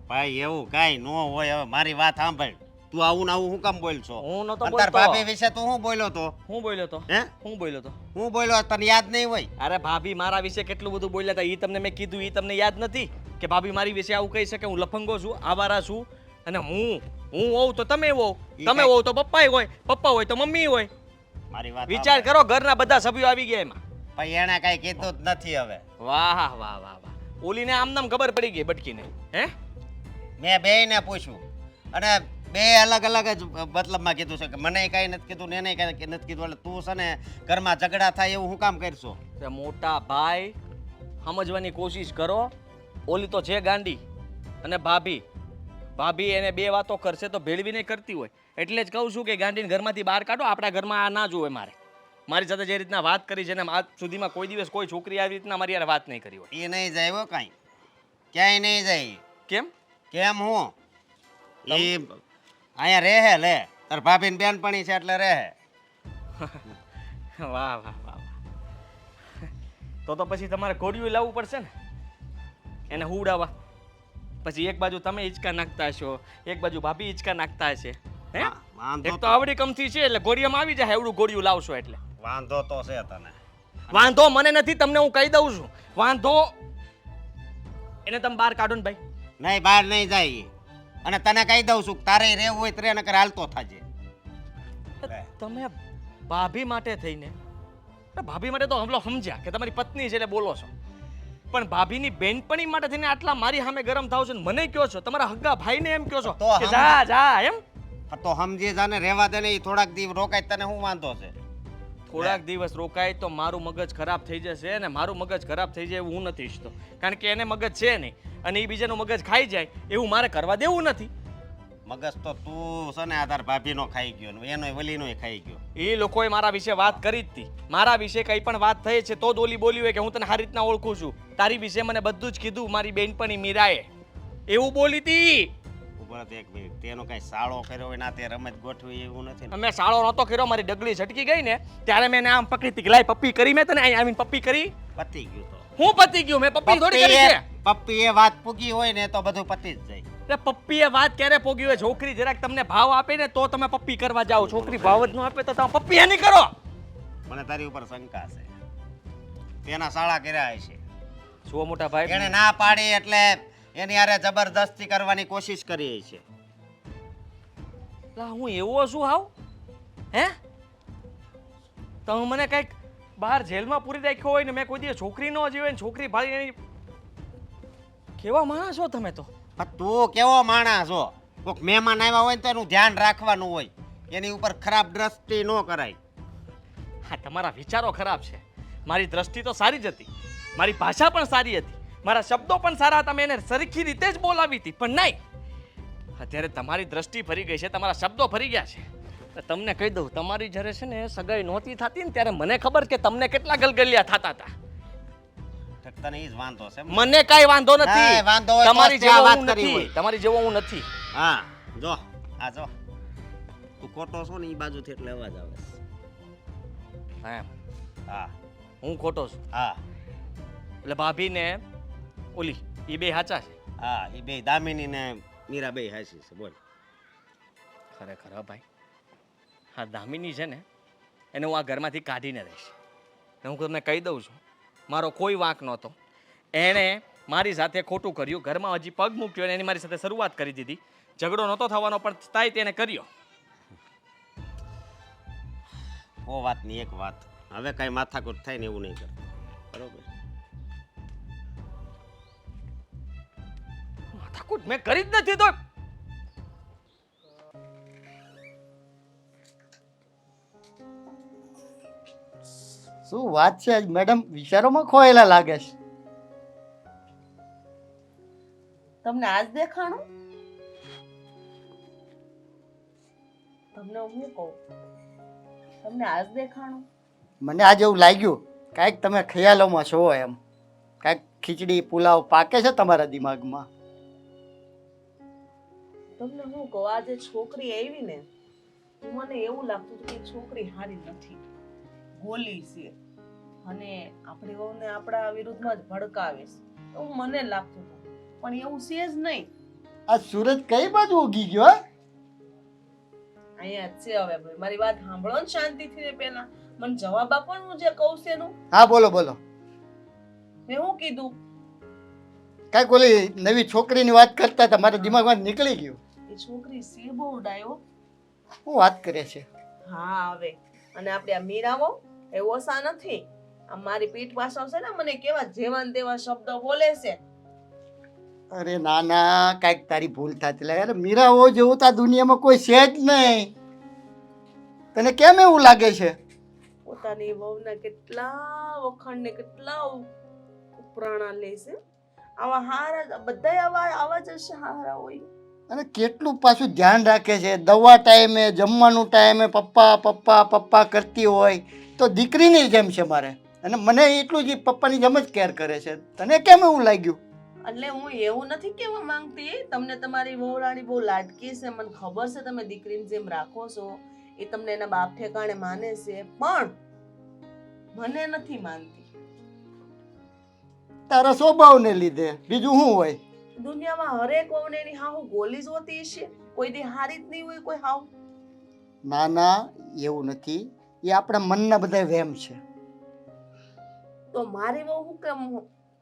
ભાઈ એવું કાંઈ ન હોય. હવે મારી વાત સાંભળ. તું આવું ને આવું શું કામ બોલ છો? હું નતો અને તાર બોલતો. ભાભી વિશે તું શું બોલ્યો તો? હું બોલ્યો તો. હે? હું બોલ્યો તો. હું બોલ્યો તને યાદ નહીં હોય? અરે ભાભી મારા વિશે કેટલું બધું બોલ્યા હતા, એ તમને મેં કીધું, એ તમને યાદ નથી કે ભાભી મારી વિશે આવું કહી શકે હું લફંગો છું, આવારા છું, અને હું હોઉં તો તમે હોવ, તમે હોવ તો પપ્પા હોય, પપ્પા હોય તો મમ્મી હોય. મારી વાત વિચાર કરો, ઘરના બધા સભ્યો આવી ગયા એમાં. ભાઈ એને કાંઈ કીધું જ નથી. હવે વાહ વાહ વાહ વાહ. ઓલીને આમ નામ ખબર પડી ગઈ બટકીને. હે મેં બેયને પૂછ્યું અને બે અલગ અલગ જ મતલબમાં કીધું છે કે મને કાંઈ નથી કીધું ને એને કાંઈ નથી કીધું, એટલે તું છે ને ઘરમાં ઝઘડા થાય એવું હું કામ કરશો? તે મોટા ભાઈ સમજવાની કોશિશ કરો. ઓલી તો છે ગાંડી અને ભાભી એને બે વાતો કરશે તો ભેળવીને કરતી હોય. એટલે જ કહું છું કે ગાંડીને ઘરમાંથી બહાર કાઢો. આપણા ઘરમાં આ ના જોવે. મારી સાથે જે રીતના વાત કરી છે ને આજ સુધીમાં કોઈ દિવસ કોઈ છોકરી આવી રીતના મારી યાર વાત નહીં કરી હોય. એ નહીં જાય હો કાંઈ, ક્યાંય નહીં જાય. કેમ? કેમ હું એ અહીંયા રહે લે, તાર ભાભીને બેનપણી છે એટલે રહે. વાહ વાહ વાહ. તો પછી તમારે ઘોડિયું લાવવું પડશે ને એને હુવડાવવા. પછી એક બાજુ તમે હિંચકા નાખતા હશો, એક બાજુ ભાભી હિંચકા નાખતા હશે. હે હા, વાંધો એક તો આવડી કમથી છે એટલે ઘોડિયામાં આવી જાય એવડું ઘોડિયું લાવશો એટલે. વાંધો તો છે તને. વાંધો મને નથી, તમને હું કહી દઉં છું. વાંધો એને તમે બહાર કાઢો ને ભાઈ. નહીં, બહાર નહીં જાય ઈ. અને તને કહી દઉં છું તારે રહેવું હોય તો નકર હાલતો થાજે. તમે ભાભી માટે થઈને ભાભી માટે તો હમલો સમજ્યા કે તમારી પત્ની છે એટલે બોલો છો, પણ ભાભીની બેનપણી માટે થઈને આટલા મારી સામે ગરમ થાવ છો ને મને કહો છો, તમારા હગ્ગા ભાઈને એમ કહો છો તો કે જા જા એમ. તો સમજી જાને, રહેવા દે ને, ઈ થોડાક દિવસ રોકાય તને શું વાંધો છે? થોડાક દિવસ રોકાય તો મારું મગજ ખરાબ થઈ જશે અને મારું મગજ ખરાબ થઈ જાય એવું હું નથી ઈચ્છતો, કારણ કે એને મગજ છે નહીં અને એ બીજાનું મગજ ખાઈ જાય એવું મારે કરવા દેવું નથી. મગજ તો તું છે ને આધાર ભાભીનો ખાઈ ગયો ને એનોય વલીનોય ખાઈ ગયો. એ લોકોએ મારા વિશે વાત કરી જ હતી. મારા વિશે કંઈ પણ વાત થઈ છે તો જ ઓલી બોલી હોય કે હું તને સારી રીતના ઓળખું છું. તારી વિશે મને બધું જ કીધું મારી બેનપણી મીરાએ એવું બોલી હતી. ઉભા એક મિનિટ, તેનો કઈ સાળો કર્યો હોય ના તે રમત ગોઠવી એવું નથી ને? અમે સાળો નહોતો કર્યો, મારી ડગલી છટકી ગઈ ને ત્યારે મેં એને આમ પકડી હતી કે લાય પપ્પી કરી. મેં તને અહીં આવીને પપ્પી કરી? પતી ગયું તો. હું પતી ગયું? મેં પપ્પી થોડી કરી છે. પપ્પી એ વાત પૂગી હોય ને તો બધું પતી જ જાય. એટલે પપ્પીએ વાત ક્યારે પોગી હોય? છોકરી જરાક તમને ભાવ આપે ને તો તમે પપ્પી કરવા જાઓ. છોકરી ભાવ જ ન આપે તો તમે પપ્પી એની કરો. મને તારી ઉપર શંકા છે, તેના સાળા કર્યા હશે. શું મોટા ભાઈ? એને ના પાડી એટલે એની હારે જબરદસ્તી કરવાની કોશિશ કરી છે. લા હું એવો શું હાવ? હે તમે મને કઈક બહાર જેલમાં પૂરી રાખ્યો હોય ને મેં કોઈ દિવસ છોકરી ન જીવે ને છોકરી ભાળી એની કેવા માણસ છો તમે તો? પણ તું કેવો માણસ છો? કોઈક મહેમાન આવ્યા હોય ને તો એનું ધ્યાન રાખવાનું હોય, એની ઉપર ખરાબ દ્રષ્ટિ ન કરાય. હા તમારા વિચારો ખરાબ છે. મારી દ્રષ્ટિ તો સારી જ હતી, મારી ભાષા પણ સારી હતી, મારા શબ્દો પણ સારા હતા, મેં એને સરખી રીતે જ બોલાવી હતી. પણ નહીં, અત્યારે તમારી દ્રષ્ટિ ફરી ગઈ છે, તમારા શબ્દો ફરી ગયા છે. તમને કહી દઉં, તમારી જ્યારે છે ને સગાઈ નહોતી થતી ને ત્યારે મને ખબર કે તમને કેટલા ગલગલિયા થતા હતા. તને ઈ જ વાંધો છે? મને કાંઈ વાંધો નથી. ના, વાંધો હોય તો તમારી જ આ જેવો વાત હું કરી નથી. હોય. તમારી જેવો હું નથી. હા જો, આ જો તું ખોટો છો ને ઈ બાજુથી એટલે અવાજ આવે છે. હા હા હું ખોટો છું હા એટલે ભાભી ને ઓલી એ બે સાચા છે? હા, ઈ બે દામિની ને મીરા બે હાસી છે. બોલ. ખરેખર હા ભાઈ, હા દામિની છે ને એને હું આ ઘરમાંથી કાઢીને રહીશ. હું તમને કહી દઉં છું, મારો કોઈ વાંક નહોતો. એણે મારી સાથે ખોટું કર્યું, ઘરમાં હજી પગ મૂક્યો અને એની મારી સાથે શરૂઆત કરી દીધી. ઝઘડો નહોતો થવાનો પણ તાય તેને કર્યો. ઓ વાતની એક વાત, હવે કઈ માથાકૂટ થાય ને એવું નહીં કર, બરોબર? માથાકૂટ મેં કરી જ નથી તો શું વાત છે આજ મેડમ, વિચારોમાં ખોયેલા લાગે છે. તમને આજ દેખાણું? તમને હું કહું, તમને આજ દેખાણું? મને આજ એવું લાગ્યું કાંઈક તમે ખ્યાલોમાં છો એમ. કાંઈક ખીચડી પુલાવ પાકે છે તમારા દિમાગમાં. તમને હું કહું, આ જે છોકરી આવી ને, મને એવું લાગતું હતું કે છોકરી હારી નથી, ગોલી છે અને આપણી વહુને આપણા વિરુદ્ધમાં જ ભડકાવે છે એવું મને લાગતું હતું, પણ એવું છે જ નહીં. આ સૂરજ કઈ બાજુ ઉગી ગયો? હા? અહીંયા જ છે. હવે ભાઈ મારી વાત સાંભળો ને શાંતિથી. પેલા મને જવાબ આપો ને હું જે કહું છે એનું. હા બોલો બોલો. મેં શું કીધું? કાંઈક ઓલી નવી છોકરીની વાત કરતા હતા, મારા દિમાગમાં નીકળી ગયું. એ છોકરી છે બહુ ડાયો. શું વાત કરે છે? હા હવે અને આપણે આ મીરાવો એ ઓછા નથી. આ મારી પીઠ પાછળ છે ને મને કેવા જેવાન તેવા શબ્દ બોલે છે. અરે ના ના, કાંઈક તારી ભૂલ થતી લાગે. અરે મીરાઓ જેવું તો આ દુનિયામાં કોઈ છે જ નહીં. તને કેમ એવું લાગે છે? પોતાની વહુના કેટલા વખાણ ને કેટલા ઉપરાણા લે છે. આવા હારા બધાય આવા જ હશે, હારા હોય. અને કેટલું પાછું ધ્યાન રાખે છે. દવા ટાઈમે, જમવાનું ટાઈમે પપ્પા પપ્પા પપ્પા કરતી હોય તો દીકરીની જેમ છે મારે. અને મને એટલું જ પપ્પાની જેમ જ કેર કરે છે. તને કેમ એવું લાગ્યું? એટલે હું એવું નથી કેવા માંગતી, તમને તમારી વહુરાણી બહુ લાડકી છે, મને ખબર છે તમે દીકરીની જેમ રાખો છો, એ તમને એના બાપ ઠેકાણે માને છે, પણ મને નથી માનતી. તારા સ્વભાવને લીધે, બીજું શું હોય? દુનિયામાં હરેક વહુને એની હાહુ ગોલી જ હોતી છે, કોઈ દી હારી જ નહીં હોય કોઈ હાવ. ના ના, એવું નથી. એ આપણા મનના બધા વહેમ છે. તો મારી વહુ હું કેમ,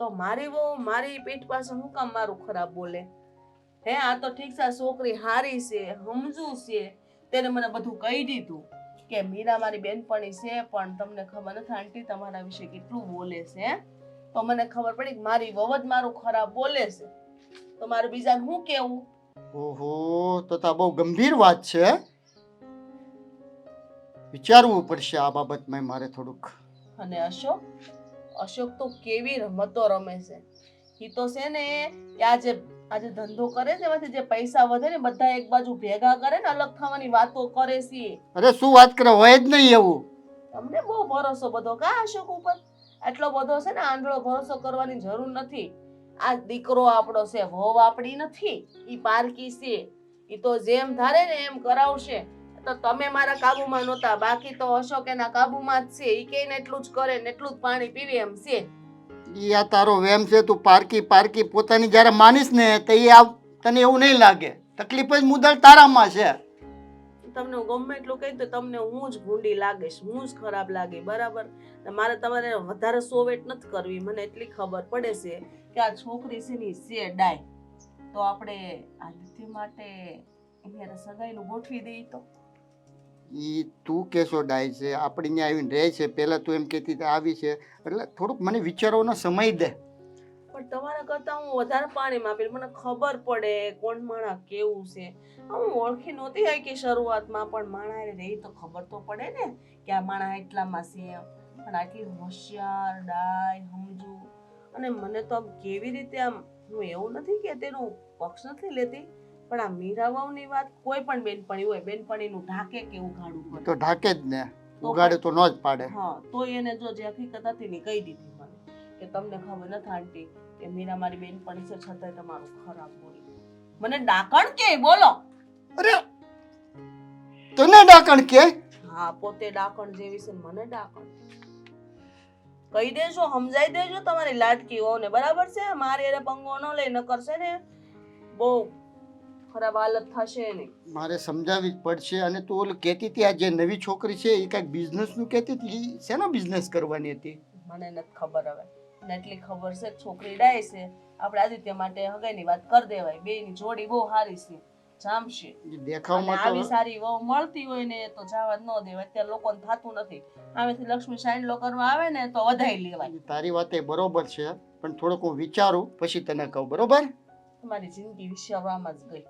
તો મારી વહુ મારી પીઠ પાસે હું કામ મારું ખરાબ બોલે? હે, આ તો ઠીક છે, છોકરી હારી છે, સમજુ છે, તેને મને બધું કહી દીધું કે મીરા મારી બેનપણી છે, પણ તમને ખબર નથી આંટી તમારા વિશે કેટલું બોલે છે. તો મને ખબર પડી કે મારી વહુ જ મારું ખરાબ બોલે છે, તો મારે બીજાને શું કેવું? ઓહો, તો આ બહુ ગંભીર વાત છે. વિચારવું પડશે આ બાબતમાં મારે થોડુંક. અને અશોક તો કેવી રમતો રમે છે. ઈ તો છે ને એ આજે ધંધો કરે છે, એમાંથી જે પૈસા વધે ને બધા એક બાજુ ભેગા કરે ને અલગ થવાની વાતો કરે છે. અરે શું વાત કરે, હોય જ નહીં એવું. તમને બહુ ભરોસો બધો કા અશોક ઉપર? આટલો બધો છે ને આંધળો ભરોસો કરવાની જરૂર નથી. આ દીકરો આપણો છે, વહુ આપણી નથી. ઈ પારકી છે, ઈ તો જેમ ધારે ને એમ કરાવશે. તો તમે મારા કાબુમાં નહોતા, બાકી તો અશોક એના કાબુમાં જ છે. ઈ કે ને એટલું જ કરે ને એટલું જ પાણી પીવે એમ છે. ઈ આ તારો વેમ છે. તું પારકી પારકી પોતાની જ્યારે માનીશ ને તો એ તને એવું નહીં લાગે. તકલીફ જ મુદ્દા તારામાં છે. તમને હું ગમે એટલું કહી તો તમને હું જ ભૂંડી લાગીશ, હું જ ખરાબ લાગે, બરાબર? મારે તમારે વધારે સોવેટ નથી કરવી. મને એટલી ખબર પડે છે કે આ છોકરી છે ને છે ડાય, તો આપણે આદિત્ય માટે એને સગાઈનું ગોઠવી દઈએ તો. ઈ તું કેશો ડાય છે, આપણી ત્યાં આવીને રહે છે. પહેલા તું એમ કહેતી હતી આવી છે, એટલે થોડુંક મને વિચારવાનો સમય દે. પણ તમારા કરતા હું વધારે પાણીમાં આપી, મને ખબર પડે કોણ માણા કેવું છે. હું ઓળખી નહોતી આવી કે શરૂઆતમાં, પણ માણા એ રહી તો ખબર તો પડે ને કે આ માણા એટલામાં છે એમ. પણ આટલી હોશિયાર, ડાય, સમજુ, અને મને તો આમ કેવી રીતે આમ, હું એવું નથી કે તેનું પક્ષ નથી લેતી, પણ આ મીરાવાઓની વાત કોઈ પણ બેનપણી હોય, બેનપણીનું ઢાકે કે ઉઘાડું કરે તો ઢાકે જ ને, ઉગાડે તો ન જ પાડે. હા, તો એને જો જે હકીકત હતી ને કહી દીધી મને કે તમને ખબર નથી આંટી કે મીરા મારી બેનપણી છે, છતાંય તમારું ખરાબ બોલી. મને ડાકણ કે બોલો. અરે તને ડાકણ કે? હા, પોતે ડાકણ જેવી છે, મને ડાકણ કહી દેજો, સમજાઈ દેજો તમારી લાડકી હોને, બરાબર છે? મારી એને પંગો ન લઈ, ન કરશે ને બહુ ખરાબ હાલત થશે નહીં. મારે સમજાવવી જ પડશે. અને તું ઓલું કહેતી હતી આ જે નવી છોકરી છે એ કાંઈક બિઝનેસનું કહેતી હતી, એ શેનો બિઝનેસ કરવાની હતી? મને નથી ખબર. હવે મને એટલી ખબર છે છોકરી ડાય છે, આપણે આદિત્ય માટે હગાઈની વાત કરી દેવાય. બેયની જોડી બહુ સારી છે, જામશે. એ અને દેખાવમાં આવી તો સારી વહુ મળતી હોય ને તો જવા જ ન દેવાય. અત્યારે લોકોને થતું નથી. આમેથી લક્ષ્મી સાંડલો કરવા આવે ને તો વધાઈ લેવાય. તારી વાત એ બરોબર છે, પણ થોડુંક હું વિચારું પછી તને કહું, બરોબર? તમારી જિંદગી વિશ્વમાં જ ગઈ.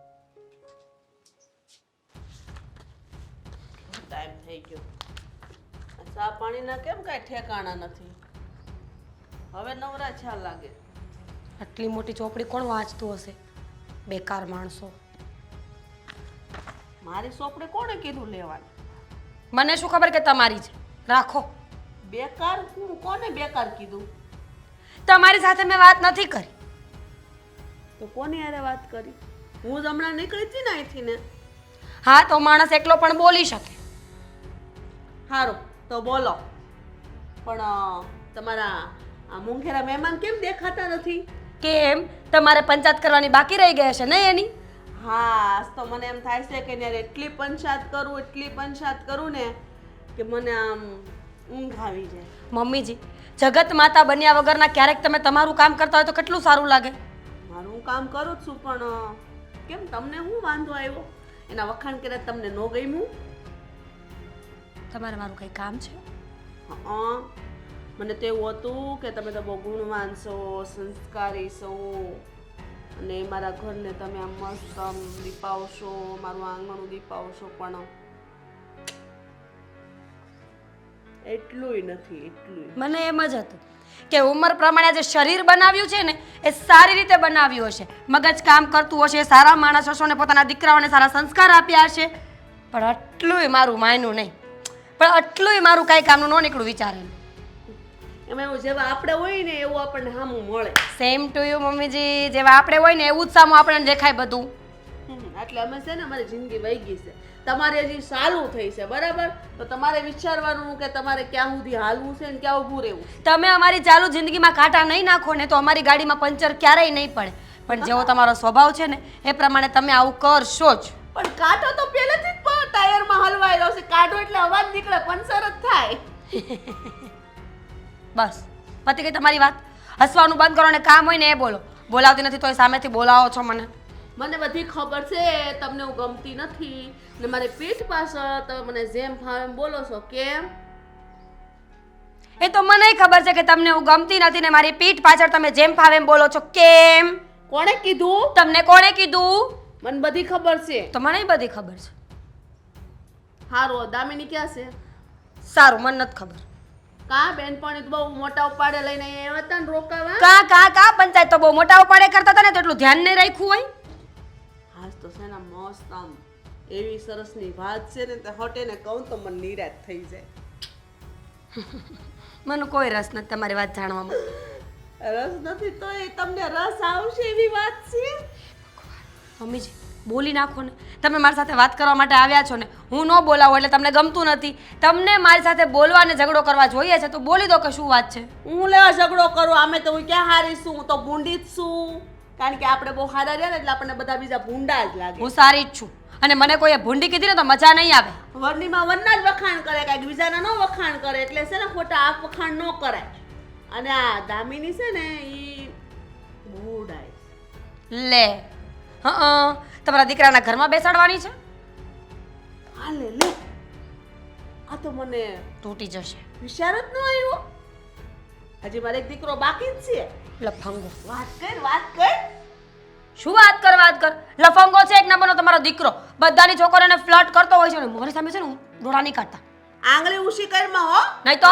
ટાઈમ થઈ ગયો. ચા પાણીના કેમ કાંઈ ઠેકાણા નથી? હવે નવરા છા લાગે. આટલી મોટી ચોપડી કોણ વાંચતું હશે? બેકાર માણસો. મારી સોપડે કોણે કીધું લેવાનું? મને શું ખબર કે તમારી છે? રાખો. બેકાર? હું કોને બેકાર કીધું? તમારી સાથે મેં વાત નથી કરી. તો કોની હારે વાત કરી? હું જ હમણાં નીકળી હતી ને અહીંથી ને. હા, તો માણસ એકલો પણ બોલી શકે. સારું તો બોલો. પણ તમારા આ મુંગેરા મહેમાન કેમ દેખાતા નથી? કેમ? તમારે પંચાયત કરવાની બાકી રહી ગઈ હશે ને એની? હા, આજ તો મને એમ થાય છે કે યાર એટલી પંચાયત કરું ને કે મને આમ ઊંઘ આવી જાય. મમ્મીજી, જગત માતા બન્યા વગરના ક્યારેક તમે તમારું કામ કરતા હોય તો કેટલું સારું લાગે. મારું હું કામ કરું જ છું, પણ કેમ તમને શું વાંધો આવ્યો? એના વખાણ કર્યા તમને ન ગમ્યું? તમારે મારું કંઈ કામ છે? હા, મને તો એવું હતું કે તમે તો બહુ ગુણવાન છો, સંસ્કારી છો, અને મારા ઘરને તમે આમ મસ્ત આમ દીપાવશો, મારું આંગણું દીપાવશો, પણ એટલુંય નથી, એટલુંય. મને એમ જ હતું કે ઉંમર પ્રમાણે જે શરીર બનાવ્યું છે ને એ સારી રીતે બનાવ્યું હશે, મગજ કામ કરતું હશે, સારા માણસ હશો ને પોતાના દીકરાઓને સારા સંસ્કાર આપ્યા હશે, પણ આટલુંય મારું માન્યું નહીં, પણ આટલુંય મારું કાંઈ કામનું ન નીકળું વિચારેલું. એમાં એવું જેવા આપણે હોય ને એવું આપણને સામું મળે. સેમ ટુ યુ મમ્મીજી, જેવા આપણે હોય ને એવું જ સામું આપણને દેખાય બધું. એટલે અમે છે ને અમારી જિંદગી વહી ગઈ છે, તમારે હજી ચાલુ થઈ છે, બરાબર? તો તમારે વિચારવાનું કે તમારે ક્યાં સુધી હાલવું છે ને ક્યાં ઊભું રહેવું. તમે અમારી ચાલુ જિંદગીમાં કાંટા નહીં નાખો ને તો અમારી ગાડીમાં પંચર ક્યારેય નહીં પડે, પણ જેવો તમારો સ્વભાવ છે ને એ પ્રમાણે તમે આવું કરશો જ. પણ કાંટો તો પહેલેથી જ ટાયરમાં હલવાયેલો છે, કાંટો એટલે અવાજ નીકળે, પંચર જ થાય. બસ પતી ગઈ તમારી વાત. હસવાનું બંધ કરો ને કામ હોય ને એ બોલો. બોલાવતી નથી તોય સામેથી બોલાવો છો મને. મને બધી ખબર છે તમને હું ગમતી નથી ને મારી પીઠ પાછળ તમે મને જેમ ફાવે એમ બોલો છો. કેમ? એ તો મને ખબર છે કે તમને હું ગમતી નથી ને મારી પીઠ પાછળ તમે જેમ ફાવે એમ બોલો છો. કેમ? કોણે કીધું? તમને કોણે કીધું? મને બધી ખબર છે. તો મને બધી ખબર છે. હારું, દામિની ક્યાં છે? સારું, મને નથી ખબર. કા બેનપણી બહુ મોટા ઉપાડે લઈને આવ્યા હતા ને રોકાવા? કા પંચાયત તો બહુ મોટા ઉપાડે કરતા હતા ને તો એટલું ધ્યાન નહીં રાખ્યું હોય. હાસ તો છે ને મસ્ત આમ એવી સરસની વાત છે ને તે હટે ને કહું તો મને નિરાશ થઈ જાય. મને કોઈ રસ નથી તમારી વાત જાણવામાં. રસ નથી તો એ તમને રસ આવશે એવી વાત છે. મમ્મીજી બોલી નાખો ને. તમે મારી સાથે વાત કરવા માટે આવ્યા છો ને, હું ન બોલાવું એટલે તમને ગમતું નથી. તમને મારી સાથે બોલવા અને ઝઘડો કરવા જોઈએ છે તો બોલી દો કે શું વાત છે. હું લેવા ઝઘડો કરું? આમે તો હું ક્યાં હારી છું? હું તો ભૂંડી જ છું. કારણ કે આપણે બહુ હારા રહ્યા ને એટલે આપણને બધા બીજા ભૂંડા જ લાગે. હું સારી જ છું અને મને કોઈએ ભૂંડી કીધી ને તો મજા નહીં આવે. વરણીમાં વરના જ વખાણ કરે, કાંઈક બીજાના ન વખાણ કરે, એટલે છે ને ખોટા આપ વખાણ ન કરાય. અને આ દામિની છે ને એ ભૂડાય. લે તમારા દીકરાના ઘરમાં બેસાડવાની છે? હાલે લે, આ તો મને તૂટી જશે. વિચાર જ ન આવ્યો. હજી મારે એક દીકરો બાકી જ છે. લફંગો. વાત કર. શું વાત કર? લફંગો છે એક નંબરનો તમારો દીકરો. બધાની છોકરીઓને ફ્લર્ટ કરતો હોય છે ને મારી સામે છે ને ડોળા નહીં કાઢતા. આંગળી ઉછી કરમાં હો, નહીં તો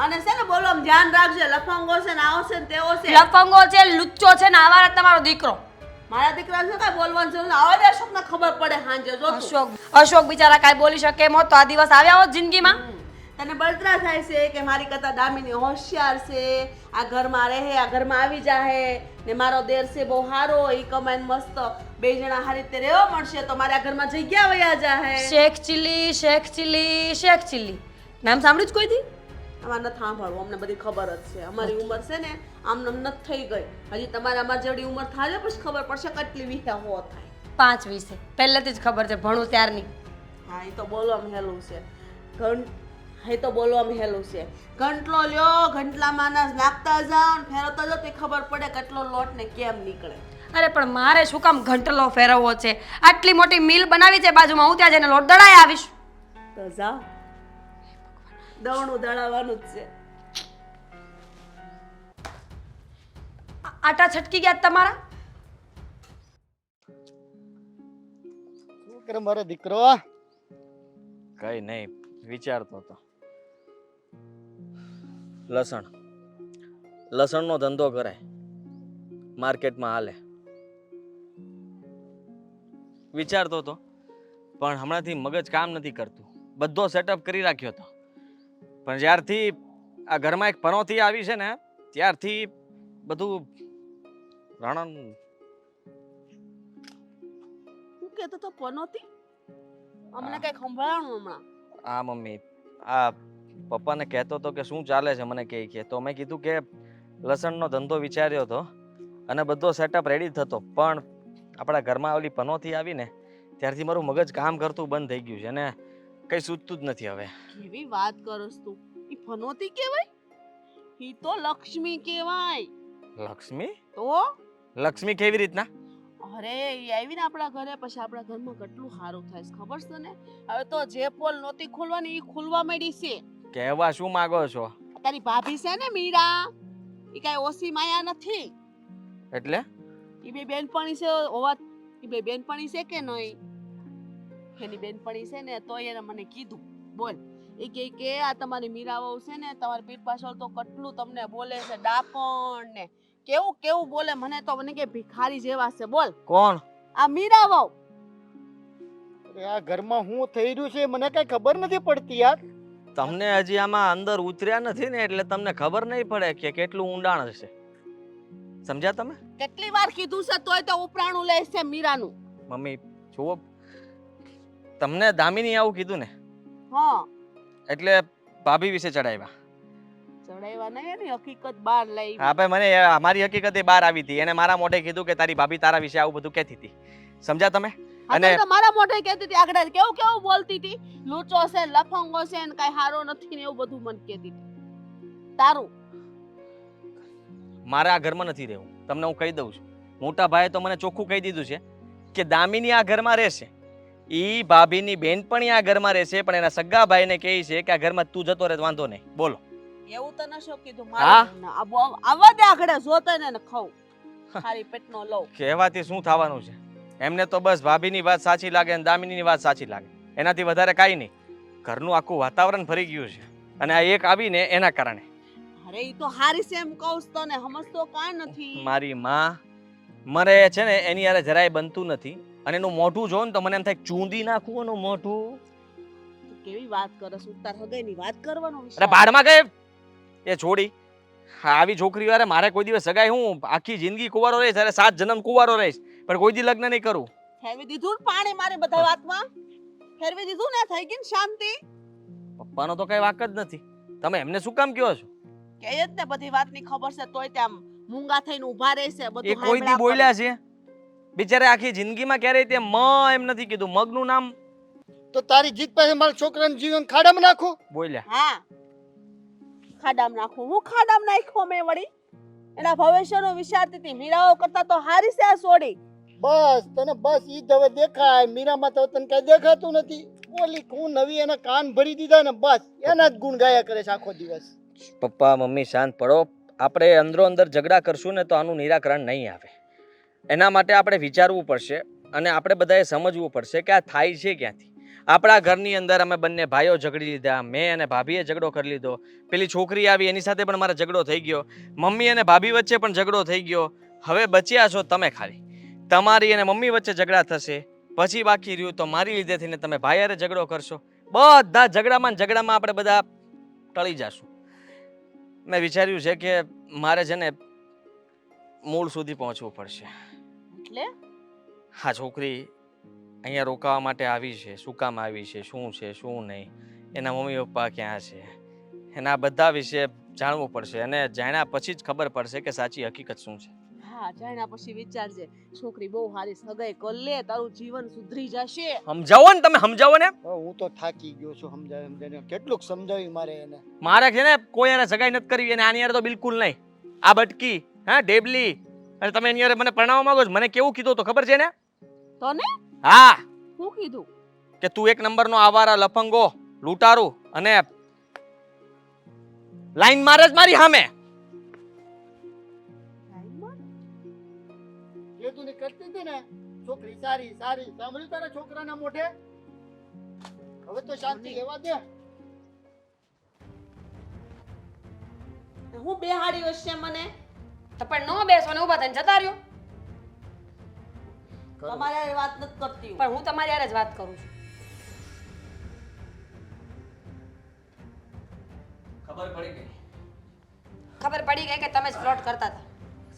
અને છે ને બોલો આમ ધ્યાન રાખજે. લફંગો છે ને આવો છે ને તેવો છે. લફંગો છે, લુચ્ચો છે ને આવા તમારો દીકરો. મારા દીકરા છે કાંઈ બોલવાનું જરૂર નહીં. આવા જ અશોકને ખબર પડે સાંજે જો તું. અશોક બિચારા કાંઈ બોલી શકે એમ હોત તો આ દિવસ આવ્યા હોત જિંદગીમાં. તને બળતરા થાય છે કે મારી કરતા દામિની હોશિયાર છે, આ ઘરમાં રહે, આ ઘરમાં આવી જાહે ને મારો દેર છે બહુ હારો, ઈ કમાઈને મસ્ત બે જણા હારી રીતે રહેવા મળશે તો મારા ઘરમાં જગ્યા વયા જાહે. શેખ ચીલી નામ સાંભળ્યું જ કોઈ દી? અમારે નથી સાંભળવું, અમને બધી ખબર જ છે. અમારી ઉંમર છે ને આમ નથી થઈ ગઈ. હજી તમારે અમારી જેવડી ઉંમર થાય પછી ખબર પડશે કેટલી વીહા હો થાય. 5 વિશે પહેલેથી જ ખબર છે, ભણું ત્યારની. હા એ તો બોલવામાં હેલું છે. તો બોલવામાં હેલું છે. ઘંટલો લ્યો, ઘંટલામાં અનાજ નાખતા જાઓ ને ફેરવતા જાઓ તો ખબર પડે કેટલો લોટ ને કેમ નીકળે. અરે પણ મારે શું કામ ઘંટલો ફેરવવો છે? આટલી મોટી મિલ બનાવી છે બાજુમાં, હું ત્યાં જઈને લોટ દળાઈ આવીશ. તો જાઓ, દવણું દળાવવાનું જ છે. આટા છટકી ગયા તમારા? શું કરે મારો દીકરો? કઈ નહીં, વિચારતો હતો. લસણનો ધંધો કરાય, માર્કેટમાં હાલે. વિચારતો હતો પણ હમણાંથી મગજ કામ નથી કરતું. બધો સેટઅપ કરી રાખ્યો હતો પણ જ્યારથી આ ઘરમાં એક પનોતી આવી છે ને ત્યારથી બધું રાણા. શું કહેતો તો પનોતી? અમને કઈ સંભળાણું હમણાં. આ મમ્મી આ પપ્પાને કહેતો હતો કે શું ચાલે છે મને કહે કે, તો મેં કીધું કે લસણનો ધંધો વિચાર્યો હતો અને બધો સેટઅપ રેડી થતો પણ આપણા ઘરમાં ઓલી પનોતી આવી ને ત્યારથી મારું મગજ કામ કરતું બંધ થઈ ગયું છે ને કઈ સૂચતું જ નથી હવે. કેવી વાત કરસ તું? ઈ પનોતી કહેવાય? ઈ તો લક્ષ્મી કહેવાય. લક્ષ્મી? તો લક્ષ્મી કેવી રીતના? અરે ઈ આવી ને આપણા ઘરે પછી આપણા ઘરમાં કેટલું સારું થાય છે ખબર છે ને? હવે તો જે પોલ નહોતી ખોલવાની ઈ ખુલવા માંડી છે. કહેવા શું માંગો છો? તારી ભાભી છે ને મીરા, ઈ કાંઈ ઓછી માયા નથી. એટલે ઈ બે બેનપણી છે હોવા ઈ બે બેનપણી છે કે નહીં? એની બેનપણી છે ને તો એને મને કીધું બોલ એ કે આ તમારી મીરા વહુ છે ને તમારી પીઠ પાછળ તો કેટલું તમને બોલે છે ડાપણ ને કેવું કેવું બોલે મને તો મને કે ભિખારી જેવા છે બોલ કોણ? આ મીરા વહુ અરે આ ઘરમાં શું થઈ રહ્યું છે મને કઈ ખબર નથી પડતી યાર. તમને હજી આમાં અંદર ઉતર્યા નથી ને એટલે તમને ખબર નહીં પડે કે કેટલું ઊંડાણ હશે. સમજ્યા તમે? કેટલી વાર કીધું છે તોય તો ઉપરાણું લે છે મીરાનું. મમ્મી જુઓ, તમને દામિની આવું કીધું ને હા એટલે ભાભી વિશે ચડાવ્યા. ચડાવ્યા નહીં એની હકીકત બહાર લઈ હા ભાઈ, મને મારી હકીકત એ બહાર આવી હતી. એને મારા મોઢે કીધું કે તારી ભાભી તારા વિશે આવું બધું કહેતી હતી. સમજ્યા તમે? અને મારા મોઢે કહેતી હતી આગળ કેવું કેવું બોલતી હતી લૂચો છે લફંગો છે ને કઈ હારો નથી ને એવું બધું મને કહેતી હતી. તારું મારે આ ઘરમાં નથી રહેવું. તમને હું કહી દઉં છું. મોટા ભાઈએ તો મને ચોખ્ખું કહી દીધું છે કે દામિની આ ઘરમાં રહેશે. ઈ ભાભીની બેનપણી આ ઘરમાં રહેશે, પણ એના સગા ભાઈને કહે છે કે આ ઘરમાં તું જતો રહે વાંધો નહીં. બોલો. એવું તો નશો કીધું હા? મારે આવા દે આગળ જોતા ને ખાવ ખાલી પેટનો લઉં. કહેવાથી શું થવાનું છે? એમને તો બસ ભાભીની વાત સાચી લાગે અને દામિનીની વાત સાચી લાગે, એનાથી વધારે કાંઈ નહીં. ઘરનું આખું વાતાવરણ ફરી ગયું છે અને આ એક આવીને એના કારણે. અરે ઈ તો હારી છે એમ કહું તો ને સમજતો કાંઈ નથી. મારી માં મરે છે ને એની યારે જરાય બનતું નથી અને એનું મોઢું જોઉં ને તો મને એમ થાય ચૂંદી નાખું એનું મોઢું. તું કેવી વાત કરે છે તાર હગાઈની વાત કરવાનો વિષય. અરે ભાડમાં ગયે એ છોડી. આવી છોકરી વારે મારે કોઈ દિવસ સગાઈ હું આખી જિંદગી કુંવારો રહીશ, અરે 7 જન્મ કુંવારો રહીશ, પણ કોઈ દી લગ્ન નહીં કરું. ફેરવી દીધું ને પાણી મારી બધા વાતમાં ફેરવી દીધું ને થઈ ગઈ ને શાંતિ. પપ્પાનો તો કઈ વાક જ નથી. તમે એમને શું કામ કહો છો? કે જ ને બધી વાતની ખબર છે તોય ત્યાં મૂંગા થઈને ઊભા રહે છે એ બધું કોઈ દી બોલ્યા છે? બિચારે આખી જિંદગીમાં ક્યારેય તે એમ નથી કીધું. મગનું નામ તો તારી જીત પાસે મારા છોકરાનું જીવન ખાડામાં નાખું? બોલ્યા. હા ખાડામાં નાખું હું ખાડામાં નાખ્યો મેં વળી એના ભવિષ્યનો વિચારતી હતી મીરાઓ કરતા તો હારી છે આ સોડી. બસ તને બસ ઈ જ હવે દેખાય. મીરામાં તો તને કઈ દેખાતું નથી. ઓલી હું નવી એના કાન ભરી દીધા ને બસ એના જ ગુણ ગાયા કરે છે આખો દિવસ. પપ્પા મમ્મી શાંત પડો. આપણે અંદરો અંદર ઝઘડા કરશું ને તો આનું નિરાકરણ નહીં આવે. એના માટે આપણે વિચારવું પડશે અને આપણે બધાએ સમજવું પડશે કે આ થાય છે ક્યાંથી. આપણા ઘરની અંદર અમે બંને ભાઈઓ ઝઘડી લીધા, મેં અને ભાભીએ ઝઘડો કરી લીધો, પેલી છોકરી આવી એની સાથે પણ મારે ઝઘડો થઈ ગયો, મમ્મી અને ભાભી વચ્ચે પણ ઝઘડો થઈ ગયો. હવે બચ્યા છો તમે ખાલી. તમારી અને મમ્મી વચ્ચે ઝઘડા થશે, પછી બાકી રહ્યું તો મારી લીધે થઈને તમે ભાઈ હારે ઝઘડો કરશો. બધા ઝઘડામાં આપણે બધા ટળી જશું. મેં વિચાર્યું છે કે મારે છે ને મૂળ સુધી પહોંચવું પડશે. એટલે હા, છોકરી અહીંયા રોકાવા માટે આવી છે. શું કામ આવી છે, શું છે શું નહીં, એના મમ્મી પપ્પા ક્યાં છે, એના બધા વિશે જાણવું પડશે અને જાણ્યા પછી જ ખબર પડશે કે સાચી હકીકત શું છે. હા જાણ્યા પછી વિચારજે છોકરી બહુ હારી સગાઈ કર લે તારું જીવન સુધરી જશે. સમજાવો ને તમે, સમજાવો ને. હું તો થાકી ગયો છું સમજાવીને. કેટલુંક સમજાવ્યું મારે એને. મારે છે ને કોઈ યારે સગાઈ નથી કરવી અને આની યારે તો બિલકુલ નહીં. આ બટકી હા ડેબલી અને તમે એની યારે મને પરણાવવા માંગો છો. મને કેવું કીધું તો ખબર છે ને? તો ને હા, શું કીધું? કે તું એક નંબરનો આવારા લફંગો લૂંટારું અને લાઈન મારે જ મારી સામે. જે તું કરતી હતી ને છોકરી સારી સારી સાંભળ્યું તારા છોકરાના મોઢે? હવે તો શાંતિ લેવા દે. હું બેહાડી હશે મને તો પણ નો બેસો ને ઊભા થઈને જતા રહ્યો. તમારે હારે વાત નથી કરતી હું. પણ હું તમારી હારે જ વાત કરું છું. ખબર પડી ગઈ. ખબર પડી ગઈ કે તમે જ ફ્લોટ કરતા હતા.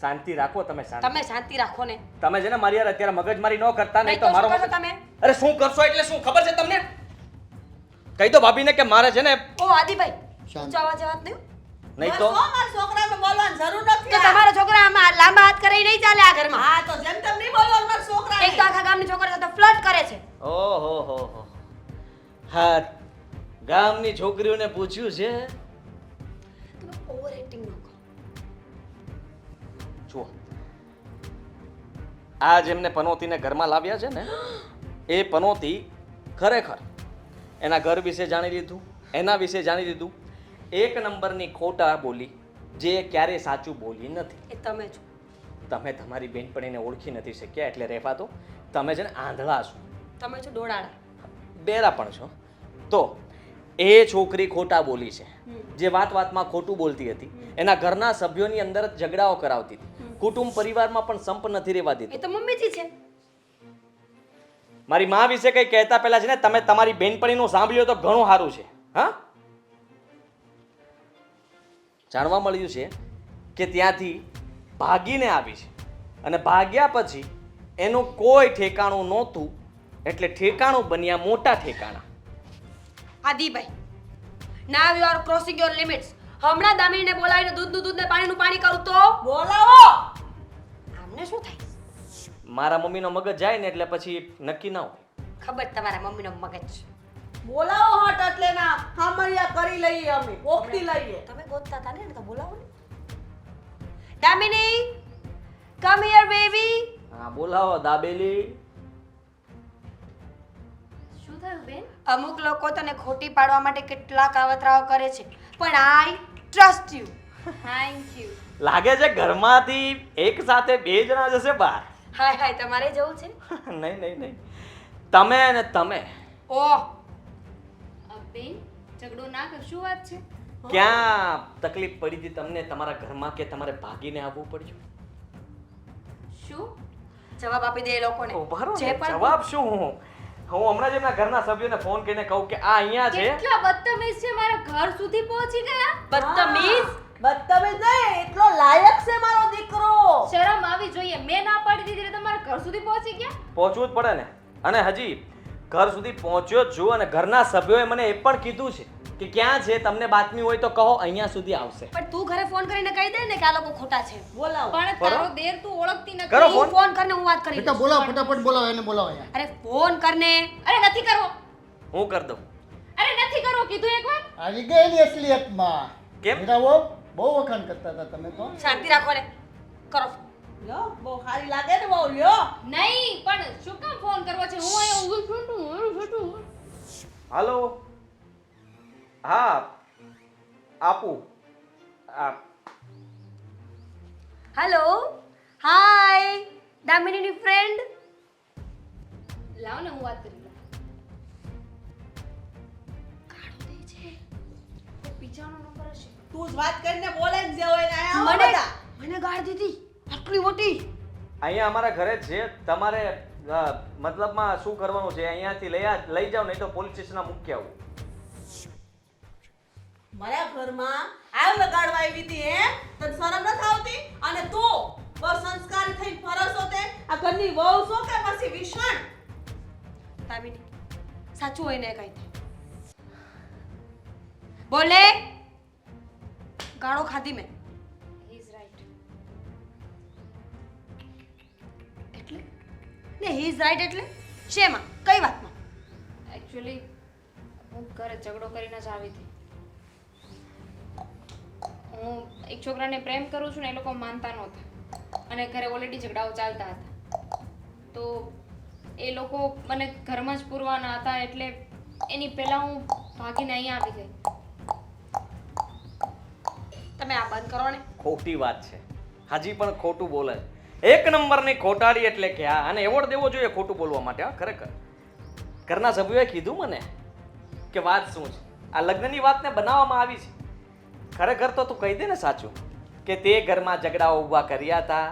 શાંતિ રાખો તમે. શાંતિ તમે શાંતિ રાખો ને. તમે છે ને મારી યાર અત્યારે મગજમારી ન કરતા નહીં નહીં તો તો મારો શું કરશો તમે? અરે શું કરશો એટલે શું ખબર છે તમને? કહી દો ભાભીને કે મારે છે ને ઓ આદિભાઈ ઊંચા અવાજે વાત નહીં. નહીં બસ તો હો, મારા છોકરાને બોલવાની જરૂર નથી. તો તમારા છોકરા આમાં લાંબા હાથ કરે નહીં ચાલે આ ઘરમાં. હા તો જેમ તેમ નહીં બોલવાનું મારા છોકરાને. એક તો આખા ગામની છોકરા સાથે ફ્લર્ટ કરે છે. ઓહો હો. હા, ગામની છોકરીઓને પૂછ્યું છે. તમે ઓવર એક્ટિંગ ન કરો. જુઓ, આ જેમને પનોતીને ઘરમાં લાવ્યા છે ને એ પનોતી ખરેખર એના ઘર વિશે જાણી લીધું, એના વિશે જાણી લીધું. એક નંબરની ખોટા બોલી જે ક્યારેય સાચું બોલી નથી. એ તમે છો. તમે તમારી બેનપણીને ઓળખી નથી શક્યા એટલે રહેવા દો. તમે છે ને આંધળા છો, તમે છો ડોળાડા. બેરા પણ છો. તો એ છોકરી ખોટા બોલી છે, જે વાત વાતમાં ખોટું બોલતી હતી, એના ઘરના સભ્યોની અંદર જ ઝઘડાઓ કરાવતી હતી, કુટુંબ પરિવારમાં પણ સંપ નથી રહેવા એ દીધી. તો મમ્મીજી છે. મારી મા વિશે કંઈ કહેતા પહેલા છે ને તમે તમારી બેનપણીનું સાંભળ્યું તો ઘણું સારું છે. હા, જાણવા મળ્યું છે કે ત્યાંથી ભાગીને આવી છે અને ભાગ્યા પછી એનું કોઈ ઠેકાણું નહોતું એટલે ઠેકાણું બન્યા મોટા ઠેકાણા. Adibhai, now you are crossing your limits. હમણાં દામિનીને બોલાવીને દૂધનું દૂધ ને પાણીનું પાણી કરું તો બોલાવો. આમને શું થાય? મારા મમ્મીનો મગજ જાય ને એટલે પછી નક્કી ના હોય. ખબર તમારા મમ્મીનો મગજ. બોલાવો હટ એટલે ના હામરિયા કરી લઈએ અમે પોખતી લઈએ. તમે ગોતતા હતા ને તો બોલાવો ને. Damini, come here baby. હા, બોલાવો દાબેલી. શું થયું બેન? અમુક લોકો તને ખોટી પાડવા માટે કેટલા કાવતરાઓ કરે છે, પણ આઈ ટ્રસ્ટ યુ. Thank you. લાગે છે ઘરમાંથી એક સાથે બે જણા જશે બહાર. હાય હાય, તમારે જવું છે? નહીં નહીં નહીં, તમે અને તમે. ઓહ, બેન ઝઘડો ના કર, શું વાત છે? ક્યાં તકલીફ પડી હતી તમને તમારા ઘરમાં કે તમારે ભાગીને આવવું પડ્યું? શું? જવાબ આપી દે એ લોકોને. ઉભા રહો ને, જે પણ જવાબ શું? હું હમણાં જ એમના ઘરના સભ્યોને ફોન કરીને કહું કે આ અહીંયા છે. કેટલા બદતમીઝ છે, મારા ઘર સુધી પહોંચી ગયા. બદતમીઝ. બદતમીઝ નહીં, એટલો લાયક છે મારો દીકરો. શરમ આવી જોઈએ. મેં ના પાડી દીધી એટલે તમારા ઘર સુધી પહોંચી ગયા. પહોંચવું જ પડે ને. અને હજી ઘર સુધી પહોંચ્યો જ છું અને ઘરના સભ્યોએ મને એ પણ કીધું છે કે ક્યાં છે, તમને બાતમી હોય તો કહો, અહીંયા સુધી આવશે. પણ તું ઘરે ફોન કરીને કહી દે ને કે આ લોકો ખોટા છે. બોલાવો. પણ તારો દેર તું ઓળખતી નથી. કરો ફોન. તું ફોન કરીને હું વાત કરી બેટા લઈશ. બોલાવો, ફટાફટ બોલાવો, એને બોલાવો યાર. અરે ફોન કરને. અરે નથી કરવો. હું કરી દઉં. અરે નથી કરવો કીધું એકવાર. આવી ગઈ એની અસલિયતમાં. કેમ? મીરાઓ બહુ વખાણ કરતા હતા તમે તો. શાંતિ રાખો ને. કરો. લ્યો બહુ સારી લાગે ને બહુ લ્યો. નહીં પણ શું કામ ફોન કરવો છે? હું અહીંયા ઊભી છું. હાલો. હા, આપું. હેલો, હાય, દામિનીની ફ્રેન્ડ. લાવ ને હું વાત કરી લઉં. કાઢો દે છે. પીછાનો નંબર હશે. તું જ વાત કરીને બોલે ને જે હોય ને આયા આવો મને બધા. મને ગાળ દીધી આટલી મોટી. અહીંયા અમારા ઘરે જ છે. તમારે મતલબમાં શું કરવાનું છે? અહીંયાથી લઈ જાઓ, નહીં તો પોલીસ સ્ટેશનમાં મૂકી આવું. મારા ઘરમાં આવ લગાડવા આવી હતી હે? તને શરમ નથી આવતી? અને તું બહુ સંસ્કારી થઈ ફરસો તે આ ઘરની વહુ છો કે પછી વિષણ? દામિની, સાચું હોય ને કહી દે. બોલે. ગાળો ખાધી મેં. He is right. એટલે ને હી ઇઝ રાઈટ એટલે શેમાં? કઈ વાતમાં? એકચ્યુઅલી હું ઘરે ઝઘડો કરીને જ આવી હતી. હું એક છોકરાને પ્રેમ કરું છું ને એ લોકો માનતા નહોતા અને ઘરે ઓલરેડી ઝઘડાઓ ચાલતા હતા. તો એ લોકો મને ઘરમાં જ પૂરવાના હતા એટલે એની પહેલાં હું ભાગીને અહીંયા આવી ગઈ. તમે આ બંધ કરો ને. ખોટી વાત છે. હજી પણ ખોટું બોલે છે. એક નંબરની ખોટાડી એટલે કે આ અને એવોર્ડ દેવો જોઈએ ખોટું બોલવા માટે. હા, ખરેખર ઘરના સભ્યોએ કીધું મને કે વાત શું છે. આ લગ્નની વાતને બનાવવામાં આવી છે. ખરેખર તો તું કહી દે ને સાચું કે તે ઘરમાં ઝઘડાઓ ઊભા કર્યા હતા.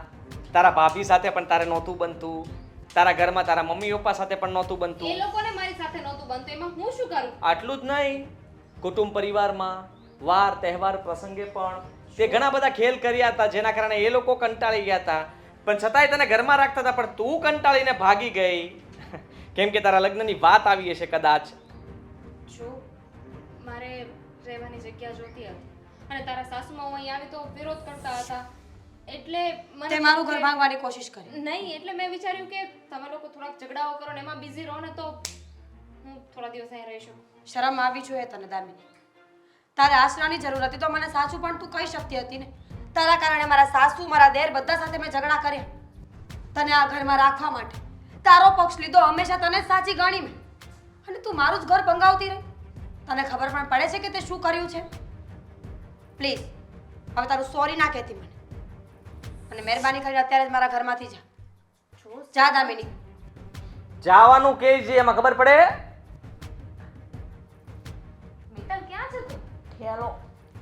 તારા ભાભી સાથે પણ તારે નહોતું બનતું, તારા ઘરમાં તારા મમ્મી પપ્પા સાથે પણ નહોતું બનતું. એ લોકોને મારી સાથે નહોતું બનતું, એમાં હું શું કરું? આટલું જ નહીં, કુટુંબ પરિવારમાં વાર તહેવાર પ્રસંગે પણ તે ઘણા બધા ખેલ કર્યા હતા જેના કારણે એ લોકો કંટાળી ગયા હતા. પણ છતાંય તને ઘરમાં રાખતા હતા, પણ તું કંટાળીને ભાગી ગઈ કેમ કે તારા લગ્નની વાત આવી હશે કદાચ. જો મારે રહેવાની જગ્યા જોતી હતી અને તારા સાસુમાં હું અહીં આવી તો વિરોધ કરતા હતા એટલે મને તે મારું ઘર ભાંગવાની કોશિશ કરી. નહીં એટલે મેં વિચાર્યું કે તમે લોકો થોડાક ઝઘડાઓ કરો ને એમાં બિઝી રહો ને તો હું થોડા દિવસ અહીં રહી શકું. શરમ આવી જોઈએ તને દામિની. તારે આશરાની જરૂર હતી તો મને સાચું પણ તું કહી શકતી હતી ને. તારા કારણે મારા સાસુ, મારા દેર બધા સાથે મેં ઝઘડા કર્યા તને આ ઘરમાં રાખવા માટે. તારો પક્ષ લીધો, હંમેશા તને જ સાચી ગણી મેં. અને તું મારું જ ઘર ભંગાવતી રહી. તને ખબર પણ પડે છે કે તે શું કર્યું છે? પ્લીઝ હવે તારું સોરી ના કહેતી મને. અને મહેરબાની કરીને અત્યારે જ મારા ઘરમાંથી જા દામિની. જવાનું કે છે એમાં ખબર પડે? મિત્તલ ક્યાં છે તું? ઠેલો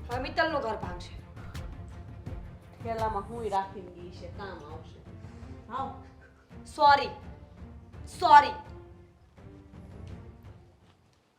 હવે મિત્તલનું ઘર ભાંગશે. ઠેલામાં હું રાખીને ગઈ છે, કામ આવશે. હાવ સોરી